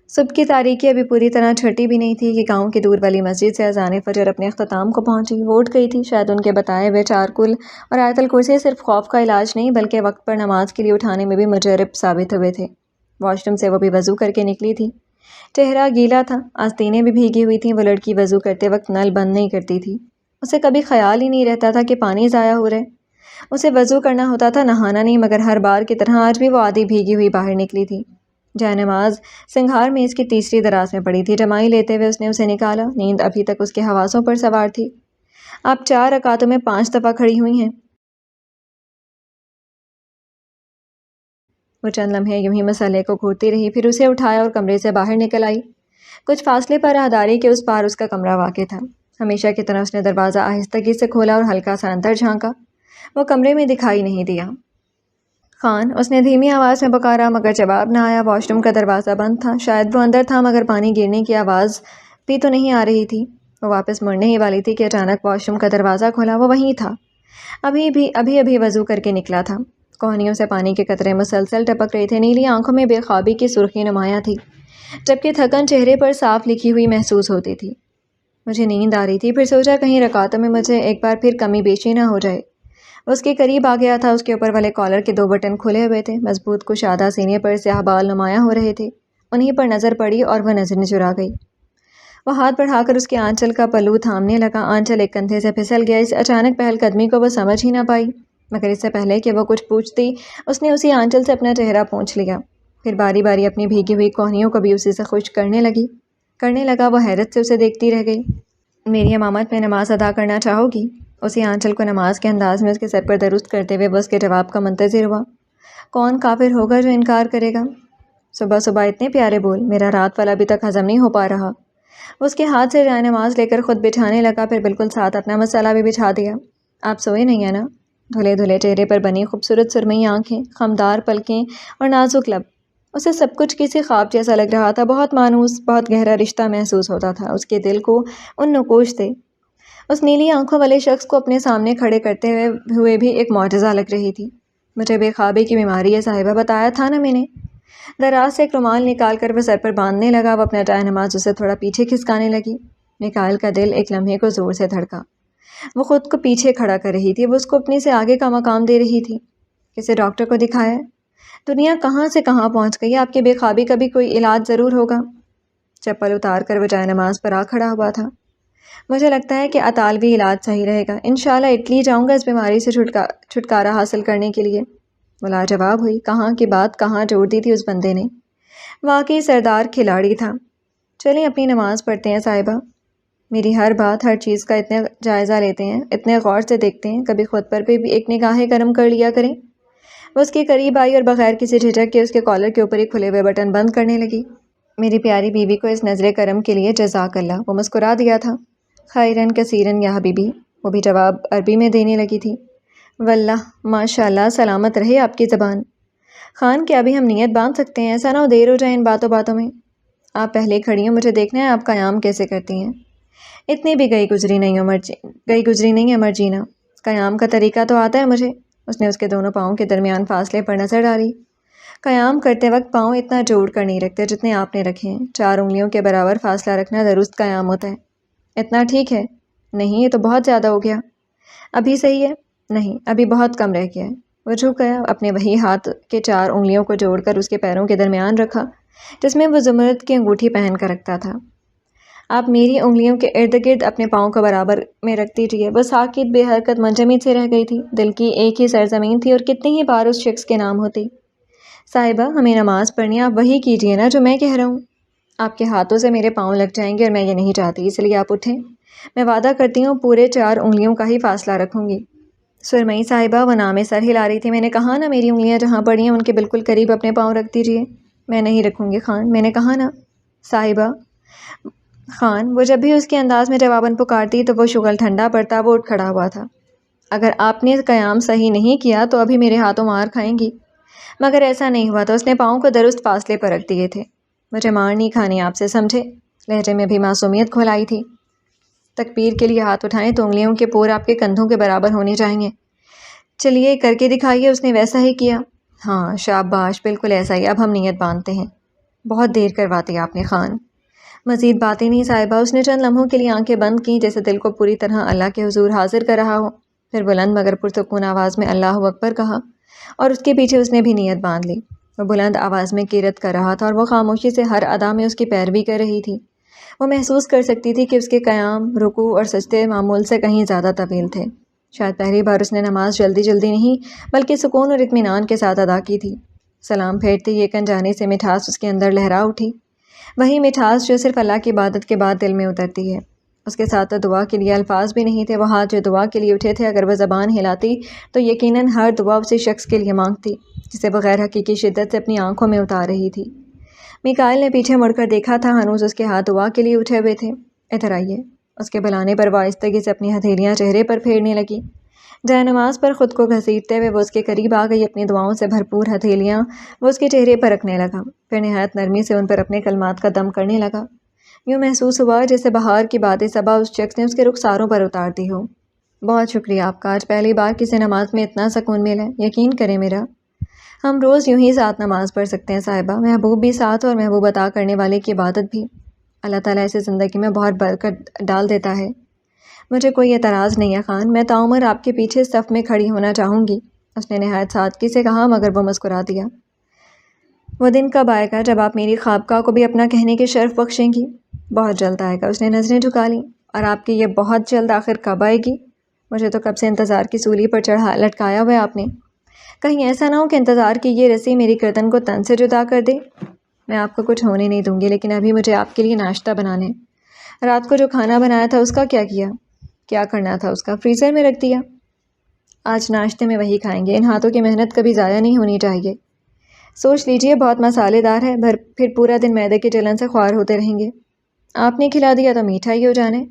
صبح کی تاریکی ابھی پوری طرح چھٹی بھی نہیں تھی کہ گاؤں کی دور والی مسجد سے اذان فجر اپنے اختتام کو پہنچی۔ وہ اٹھ گئی تھی، شاید ان کے بتائے ہوئے 4 کل اور آیت الکرسی صرف خوف کا علاج نہیں بلکہ وقت پر نماز کے لیے اٹھانے میں بھی مجرب ثابت ہوئے تھے۔ واش روم سے وہ بھی وضو کر کے نکلی تھی۔ چہرہ گیلا تھا، آستینیں بھی بھیگی ہوئی تھیں۔ وہ لڑکی وضو کرتے وقت نل بند نہیں کرتی تھی۔ اسے کبھی خیال ہی نہیں رہتا تھا کہ پانی ضائع ہو رہے۔ اسے وضو کرنا ہوتا تھا، نہانا نہیں، مگر ہر بار کی طرح آج بھی وہ آدھی بھیگی ہوئی باہر نکلی تھی۔ جائے نماز سنگھار میں اس کی تیسری دراز میں پڑی تھی۔ جمائی لیتے ہوئے اس نے اسے نکالا۔ نیند ابھی تک اس کے حواسوں پر سوار تھی۔ آپ 4 رکعتوں میں 5 دفعہ کھڑی ہوئی ہیں۔ وہ چند لمحے یوں ہی مسئلے کو گھورتی رہی، پھر اسے اٹھایا اور کمرے سے باہر نکل آئی۔ کچھ فاصلے پر راہداری کے اس پار اس کا کمرہ واقع تھا۔ ہمیشہ کی طرح اس نے دروازہ آہستگی سے کھولا اور ہلکا سا اندر جھانکا۔ وہ کمرے میں دکھائی نہیں دیا۔ خان، اس نے دھیمی آواز میں پکارا مگر جواب نہ آیا۔ واش روم کا دروازہ بند تھا، شاید وہ اندر تھا مگر پانی گرنے کی آواز بھی تو نہیں آ رہی تھی۔ وہ واپس مڑنے ہی والی تھی کہ اچانک واش روم کا دروازہ کھلا۔ وہ وہیں تھا، ابھی وضو کر کے نکلا تھا۔ کوہنیوں سے پانی کے قطرے مسلسل ٹپک رہے تھے۔ نیلی آنکھوں میں بے خوابی کی سرخی نمایاں تھی جبکہ تھکن چہرے پر صاف لکھی ہوئی محسوس ہوتی تھی۔ مجھے نیند آ رہی تھی، پھر سوچا کہیں رکعتوں میں مجھے ایک بار پھر کمی بیشی نہ ہو جائے۔ وہ اس کے قریب آ گیا تھا۔ اس کے اوپر والے کالر کے 2 بٹن کھلے ہوئے تھے، مضبوط کشادہ سینے پر سیاہ بال نمایاں ہو رہے تھے۔ انہیں پر نظر پڑی اور وہ نظریں چرا گئی۔ وہ ہاتھ بڑھا کر اس کے آنچل کا پلو تھامنے لگا۔ آنچل ایک کندھے سے پھسل گیا۔ اس اچانک پہل قدمی کو وہ سمجھ ہی نہ پائی، مگر اس سے پہلے کہ وہ کچھ پوچھتی اس نے اسی آنچل سے اپنا چہرہ پونچھ لیا، پھر باری باری اپنی بھیگی ہوئی کوہنیوں کو بھی اسی سے خشک کرنے لگا۔ وہ حیرت سے اسے دیکھتی رہ گئی۔ میری امامت میں نماز ادا کرنا چاہو گی؟ اسی آنچل کو نماز کے انداز میں اس کے سر پر درست کرتے ہوئے وہ اس کے جواب کا منتظر ہوا۔ کون کافر ہوگا جو انکار کرے گا؟ صبح صبح اتنے پیارے بول، میرا رات والا ابھی تک ہضم نہیں ہو پا رہا۔ وہ اس کے ہاتھ سے جائے نماز لے کر خود بچھانے لگا، پھر بالکل ساتھ اپنا مسئلہ بھی بچھا دیا۔ آپ سوئے نہیں ہیں نا؟ دھلے دھلے چہرے پر بنی خوبصورت سرمئی آنکھیں، خمدار پلکیں اور نازک لب۔ اسے سب کچھ کسی خواب جیسا لگ رہا تھا، بہت مانوس، بہت گہرا رشتہ محسوس ہوتا تھا۔ اس کے دل کو ان نقوش سے اس نیلی آنکھوں والے شخص کو اپنے سامنے کھڑے کرتے ہوئے بھی ایک معجزہ لگ رہی تھی۔ مجھے بے خوابی کی بیماری ہے صاحبہ، بتایا تھا نا میں نے۔ دراز سے ایک رومال نکال کر وہ سر پر باندھنے لگا۔ وہ اپنا جائے نماز اسے تھوڑا پیچھے کھسکانے لگی۔ میکائل کا دل ایک لمحے کو زور سے دھڑکا۔ وہ خود کو پیچھے کھڑا کر رہی تھی، وہ اس کو اپنے سے آگے کا مقام دے رہی تھی۔ کسی ڈاکٹر کو دکھایا؟ دنیا کہاں سے کہاں پہنچ گئی۔ آپ کی بے خوابی کا بھی کوئی علاج ضرور ہوگا۔ چپل اتار کر وہ جائے نماز پر آ کھڑا ہوا تھا۔ مجھے لگتا ہے کہ اطالوی علاج صحیح رہے گا۔ انشاءاللہ اٹلی جاؤں گا اس بیماری سے چھٹکارا حاصل کرنے کے لیے۔ وہ لاجواب ہوئی، کہاں کی بات کہاں جوڑ دی تھی اس بندے نے۔ واقعی سردار کھلاڑی تھا۔ چلیں اپنی نماز پڑھتے ہیں صاحبہ، میری ہر بات ہر چیز کا اتنے جائزہ لیتے ہیں، اتنے غور سے دیکھتے ہیں، کبھی خود پر بھی ایک نگاہیں کرم کر لیا کریں۔ وہ اس کے قریب آئی اور بغیر کسی جھجک کے اس کے کالر کے اوپر ہی کھلے ہوئے بٹن بند کرنے لگی۔ میری پیاری بیوی کو اس نظر کرم کے لیے جزاک اللہ۔ وہ مسکرا دیا تھا۔ خیرن کثیرن یا حبیبی، وہ بھی جواب عربی میں دینے لگی تھی۔ واللہ، ماشاء اللہ، سلامت رہے آپ کی زبان۔ خان کیا ابھی ہم نیت باندھ سکتے ہیں؟ ایسا نہ ہو دیر ہو جائے ان باتوں باتوں میں۔ آپ پہلے کھڑی ہیں، مجھے دیکھنا ہے آپ قیام کیسے کرتی ہیں۔ اتنی بھی گئی گزری نہیں ہے مرجینا، قیام کا طریقہ تو آتا ہے مجھے۔ اس نے اس کے دونوں پاؤں کے درمیان فاصلے پر نظر ڈالی۔ قیام کرتے وقت پاؤں اتنا جوڑ کر نہیں رکھتے جتنے آپ نے رکھے ہیں۔ 4 انگلیوں کے برابر فاصلہ رکھنا درست قیام ہوتا ہے۔ اتنا ٹھیک ہے؟ نہیں، یہ تو بہت زیادہ ہو گیا۔ ابھی صحیح ہے؟ نہیں، ابھی بہت کم رہ گیا ہے۔ وہ جھک گیا، اپنے وہی ہاتھ کے 4 انگلیوں کو جوڑ کر اس کے پیروں کے درمیان رکھا جس میں وہ زمرد کی انگوٹھی پہن کر رکھتا تھا۔ آپ میری انگلیوں کے ارد گرد اپنے پاؤں کو برابر میں رکھ دیجیے۔ وہ ساکت بے حرکت منجمد سے رہ گئی تھی۔ دل کی ایک ہی سرزمین تھی اور کتنی ہی بار اس شخص کے نام ہوتی۔ صاحبہ، ہمیں نماز پڑھنی ہے، آپ وہی کیجیے نا جو میں کہہ رہا ہوں۔ آپ کے ہاتھوں سے میرے پاؤں لگ جائیں گے اور میں یہ نہیں چاہتی، اس لیے آپ اٹھیں۔ میں وعدہ کرتی ہوں پورے 4 انگلیوں کا ہی فاصلہ رکھوں گی۔ سرمئی صاحبہ وہ نام سر ہلا رہی تھی۔ میں نے کہا نا میری انگلیاں جہاں پڑی ہیں ان کے بالکل قریب اپنے پاؤں رکھ دیجیے۔ میں نہیں رکھوں گی خان، میں نے کہا نا۔ صاحبہ خان، وہ جب بھی اس کے انداز میں جواباً پکارتی تو وہ شغل ٹھنڈا پڑتا۔ وہ اٹھ کھڑا ہوا تھا۔ اگر آپ نے قیام صحیح نہیں کیا تو ابھی میرے ہاتھوں مار کھائیں گی، مگر ایسا نہیں ہوا تھا۔ اس نے پاؤں کو درست فاصلے پر رکھ دیے تھے۔ مجھے مار نہیں کھانی آپ سے، سمجھے؟ لہجے میں بھی معصومیت کھولائی تھی۔ تکبیر کے لیے ہاتھ اٹھائیں تو انگلیوں کے پور آپ کے کندھوں کے برابر ہونے چاہیے۔ چلیے کر کے دکھائیے۔ اس نے ویسا ہی کیا۔ ہاں شاباش، بالکل ایسا ہی۔ اب ہم نیت باندھتے ہیں۔ بہت دیر کرواتی آپ نے خان۔ مزید باتیں نہیں صاحبہ۔ اس نے چند لمحوں کے لیے آنکھیں بند کیں جیسے دل کو پوری طرح اللہ کے حضور حاضر کر رہا ہو، پھر بلند مگر پرسکون آواز میں اللہ اکبر کہا، اور اس کے پیچھے اس نے بھی نیت باندھ لی۔ وہ بلند آواز میں قرات کر رہا تھا اور وہ خاموشی سے ہر ادا میں اس کی پیروی کر رہی تھی۔ وہ محسوس کر سکتی تھی کہ اس کے قیام، رکوع اور سجدے معمول سے کہیں زیادہ طویل تھے۔ شاید پہلی بار اس نے نماز جلدی نہیں بلکہ سکون اور اطمینان کے ساتھ ادا کی تھی۔ سلام پھیرتے ہی ایک انجانے سے مٹھاس اس کے اندر لہرا اٹھی، وہی مٹھاس جو صرف اللہ کی عبادت کے بعد دل میں اترتی ہے۔ اس کے ساتھ دعا کے لیے الفاظ بھی نہیں تھے۔ وہ ہاتھ جو دعا کے لیے اٹھے تھے، اگر وہ زبان ہلاتی تو یقیناً ہر دعا اسی شخص کے لیے مانگتی جسے وہ غیر حقیقی شدت سے اپنی آنکھوں میں اتار رہی تھی۔ میکائل نے پیچھے مڑ کر دیکھا تھا، ہنوز اس کے ہاتھ دعا کے لیے اٹھے ہوئے تھے۔ ادھر آئیے۔ اس کے بلانے پر وہ آہستگی سے اپنی ہتھیلیاں چہرے پر پھیرنے لگی۔ جائے نماز پر خود کو گھسیٹتے ہوئے وہ اس کے قریب آ گئی۔ اپنی دعاؤں سے بھرپور ہتھیلیاں وہ اس کے چہرے پر رکھنے لگا، پھر نہایت نرمی سے ان پر اپنے کلمات کا دم کرنے لگا۔ یوں محسوس ہوا جیسے بہار کی باد صبا اس شخص نے اس کے رخساروں پر اتار دی ہو۔ بہت شکریہ آپ کا، آج پہلی بار کسی نماز میں اتنا سکون ملا ہے، یقین کریں میرا۔ ہم روز یوں ہی ساتھ نماز پڑھ سکتے ہیں صاحبہ، محبوب بھی ساتھ اور محبوب عطا کرنے والے کی عبادت بھی۔ اللہ تعالیٰ اسے زندگی میں بہت برکت ڈال دیتا ہے۔ مجھے کوئی اعتراض نہیں ہے خان، میں تعمر آپ کے پیچھے صف میں کھڑی ہونا چاہوں گی۔ اس نے نہایت سادگی سے کہا، مگر وہ مسکرا دیا۔ وہ دن کب آئے گا جب آپ میری خوابگاہ کو بھی اپنا کہنے کے شرف بخشیں گی؟ بہت جلد آئے گا۔ اس نے نظریں جھکا لیں۔ اور آپ کی یہ بہت جلد آخر کب آئے گی؟ مجھے تو کب سے انتظار کی سولی پر لٹکایا ہوا ہے آپ نے۔ کہیں ایسا نہ ہو کہ انتظار کی یہ رسی میری گردن کو تن سے جدا کر دے۔ میں آپ کو کچھ ہونے نہیں دوں گی، لیکن ابھی مجھے آپ کے لیے ناشتہ بنانے۔ رات کو جو کھانا بنایا تھا اس کا کیا کیا؟ کیا کرنا تھا اس کا؟ فریزر میں رکھ دیا۔ آج ناشتے میں وہی کھائیں گے۔ ان ہاتھوں کی محنت کبھی ضائع نہیں ہونی چاہیے۔ سوچ لیجئے، بہت مسالے دار ہے، پھر پورا دن میدے کے جلن سے خوار ہوتے رہیں گے۔ آپ نے کھلا دیا تو میٹھا ہی ہو جانے۔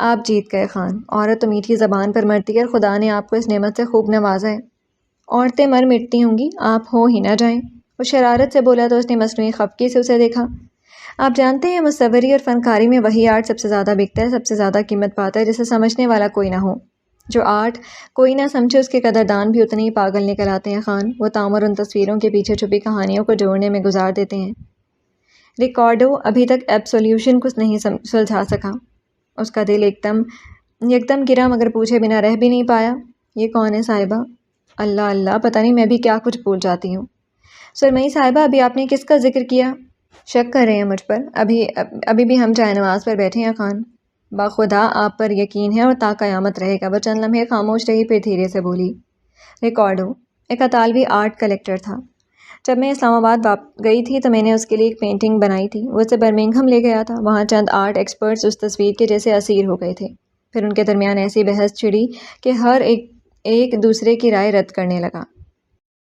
آپ جیت گئے خان، عورت تو میٹھی زبان پر مرتی ہے اور خدا نے آپ کو اس نعمت سے خوب نوازا ہے۔ عورتیں مر مٹتی ہوں گی، آپ ہو ہی نہ جائیں۔ وہ شرارت سے بولا تو اس نے مصنوعی خفگی سے اسے دیکھا۔ آپ جانتے ہیں مصوری اور فنکاری میں وہی آرٹ سب سے زیادہ بکتا ہے، سب سے زیادہ قیمت پاتا ہے، جسے سمجھنے والا کوئی نہ ہو۔ جو آرٹ کوئی نہ سمجھے اس کے قدردان بھی اتنے ہی پاگل نکل آتے ہیں خان۔ وہ تعمر ان تصویروں کے پیچھے چھپی کہانیوں کو جوڑنے میں گزار دیتے ہیں۔ ریکارڈو ابھی تک ایبسولیوشن کو نہیں سلجھا سکا۔ اس کا دل یکدم گرا، مگر پوچھے بنا رہ بھی نہیں پایا۔ یہ کون ہے صاحبہ؟ اللہ اللہ، پتہ نہیں میں بھی کیا کچھ بھول جاتی ہوں۔ سرمئی صاحبہ، ابھی آپ نے کس کا ذکر کیا؟ شک کر رہے ہیں مجھ پر؟ ابھی بھی ہم جائے نماز پر بیٹھے ہیں خان۔ باخدا آپ پر یقین ہے اور تا قیامت رہے گا۔ وہ چند لمحے خاموش رہی، پھر دھیرے سے بولی، ریکارڈو ایک اطالوی آرٹ کلیکٹر تھا۔ جب میں اسلام آباد گئی تھی تو میں نے اس کے لیے ایک پینٹنگ بنائی تھی۔ وہ اسے برمنگھم لے گیا تھا۔ وہاں چند آرٹ ایکسپرٹس اس تصویر کے جیسے اسیر ہو گئے تھے۔ پھر ان کے درمیان ایسی بحث چھڑی کہ ہر ایک دوسرے کی رائے رد کرنے لگا۔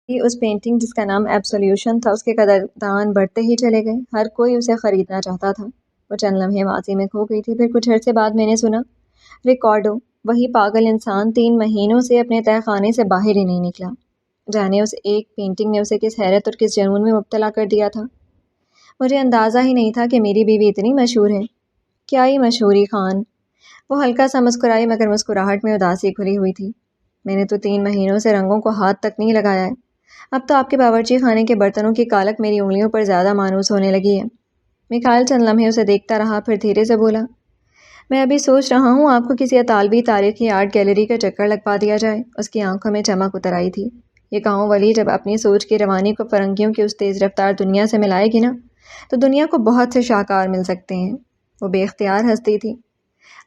اس پینٹنگ جس کا نام ایبسولیوشن تھا، اس کے قدردان بڑھتے ہی چلے گئے۔ ہر کوئی اسے خریدنا چاہتا تھا۔ وہ چند لمحے ماضی میں کھو گئی تھی۔ پھر کچھ عرصے بعد میں نے سنا، ریکارڈو وہی پاگل انسان 3 مہینوں سے اپنے تہہ خانے سے باہر ہی نہیں نکلا۔ جانے اس ایک پینٹنگ نے اسے کس حیرت اور کس جنون میں مبتلا کر دیا تھا۔ مجھے اندازہ ہی نہیں تھا کہ میری بیوی اتنی مشہور ہے۔ کیا ہی مشہوری خان! وہ ہلکا سا مسکرائی مگر مسکراہٹ میں اداسی کھلی ہوئی تھی۔ میں نے تو 3 مہینوں سے رنگوں کو ہاتھ تک نہیں لگایا ہے۔ اب تو آپ کے باورچی خانے کے برتنوں کی کالک میری انگلیوں پر زیادہ مانوس ہونے لگی ہے۔ میکائل چند لمحے اسے دیکھتا رہا، پھر دھیرے سے بولا، میں ابھی سوچ رہا ہوں آپ کو کسی اطالوی تاریخی آرٹ گیلری کا چکر لگوا دیا جائے۔ اس کی آنکھوں میں چمک اتر آئی تھی۔ یہ گاؤں والی جب اپنی سوچ کی روانی کو فرنگیوں کی اس تیز رفتار دنیا سے ملائے گی نا، تو دنیا کو بہت سے شاہکار مل سکتے ہیں۔ وہ بے اختیار ہنستی تھی۔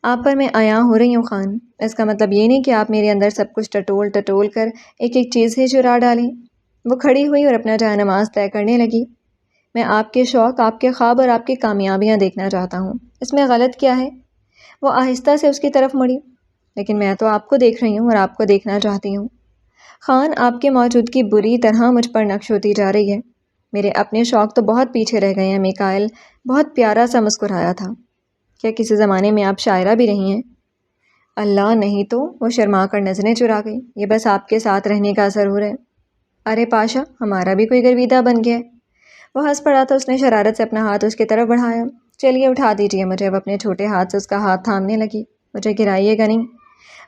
آپ پر میں عیاں ہو رہی ہوں خان۔ اس کا مطلب یہ نہیں کہ آپ میرے اندر سب کچھ ٹٹول ٹٹول کر ایک ایک چیز ہی چرا ڈالیں۔ وہ کھڑی ہوئی اور اپنا جائے نماز طے کرنے لگی۔ میں آپ کے شوق، آپ کے خواب اور آپ کی کامیابیاں دیکھنا چاہتا ہوں۔ اس میں غلط کیا ہے؟ وہ آہستہ سے اس کی طرف مڑی۔ لیکن میں تو آپ کو دیکھ رہی ہوں اور آپ کو دیکھنا چاہتی ہوں۔ خان، آپ کی موجودگی بری طرح مجھ پر نقش ہوتی جا رہی ہے۔ میرے اپنے شوق تو بہت پیچھے رہ گئے ہیں۔ میکائل بہت پیارا سا مسکرایا تھا۔ کیا کسی زمانے میں آپ شاعرہ بھی رہی ہیں؟ اللہ نہیں تو! وہ شرما کر نظریں چرا گئی۔ یہ بس آپ کے ساتھ رہنے کا ضرور ہے۔ ارے پاشا، ہمارا بھی کوئی گرویدہ بن گیا ہے۔ وہ ہنس پڑا تھا۔ اس نے شرارت سے اپنا ہاتھ اس کی طرف بڑھایا۔ چلیے اٹھا دیجیے مجھے۔ وہ اپنے چھوٹے ہاتھ سے اس کا ہاتھ تھامنے لگی۔ مجھے گرائیے گا نہیں۔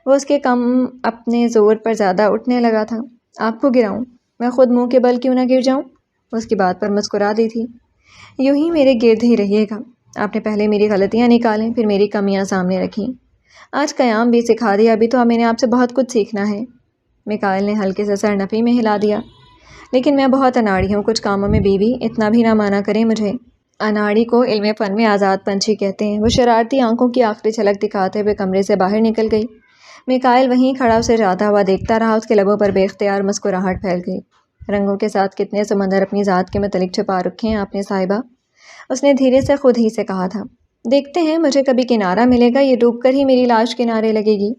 وہ اس کے کم اپنے زور پر زیادہ اٹھنے لگا تھا۔ آپ کو گراؤں؟ میں خود منہ کے بل کیوں نہ گر جاؤں؟ وہ اس کی بات پر مسکرا دی تھی۔ یوں ہی میرے گرد ہی رہیے گا۔ آپ نے پہلے میری غلطیاں نکالیں، پھر میری کمیاں سامنے رکھیں۔ آج قیام بھی سکھا دیا، ابھی تو میں نے آپ سے بہت کچھ سیکھنا ہے۔ میکائل نے ہلکے سے سر نفی میں ہلا دیا۔ لیکن میں بہت اناڑی ہوں کچھ کاموں میں بیوی، اتنا بھی نہ مانا کریں مجھے۔ اناڑی کو علم فن میں آزاد پنچھی کہتے ہیں۔ وہ شرارتی آنکھوں کی آخری جھلک دکھاتے ہوئے کمرے سے باہر نکل گئی۔ میکائل وہیں کھڑا اسے جاتا ہوا دیکھتا رہا۔ اس کے لبوں پر بے اختیار مسکراہٹ پھیل گئی۔ رنگوں کے ساتھ کتنے سمندر اپنی ذات کے متعلق چھپا رکھے ہیں آپ نے صاحبہ، اس نے دھیرے سے خود ہی سے کہا تھا۔ دیکھتے ہیں، مجھے کبھی کنارہ ملے گا، یہ ڈوب کر ہی میری لاش کنارے لگے گی۔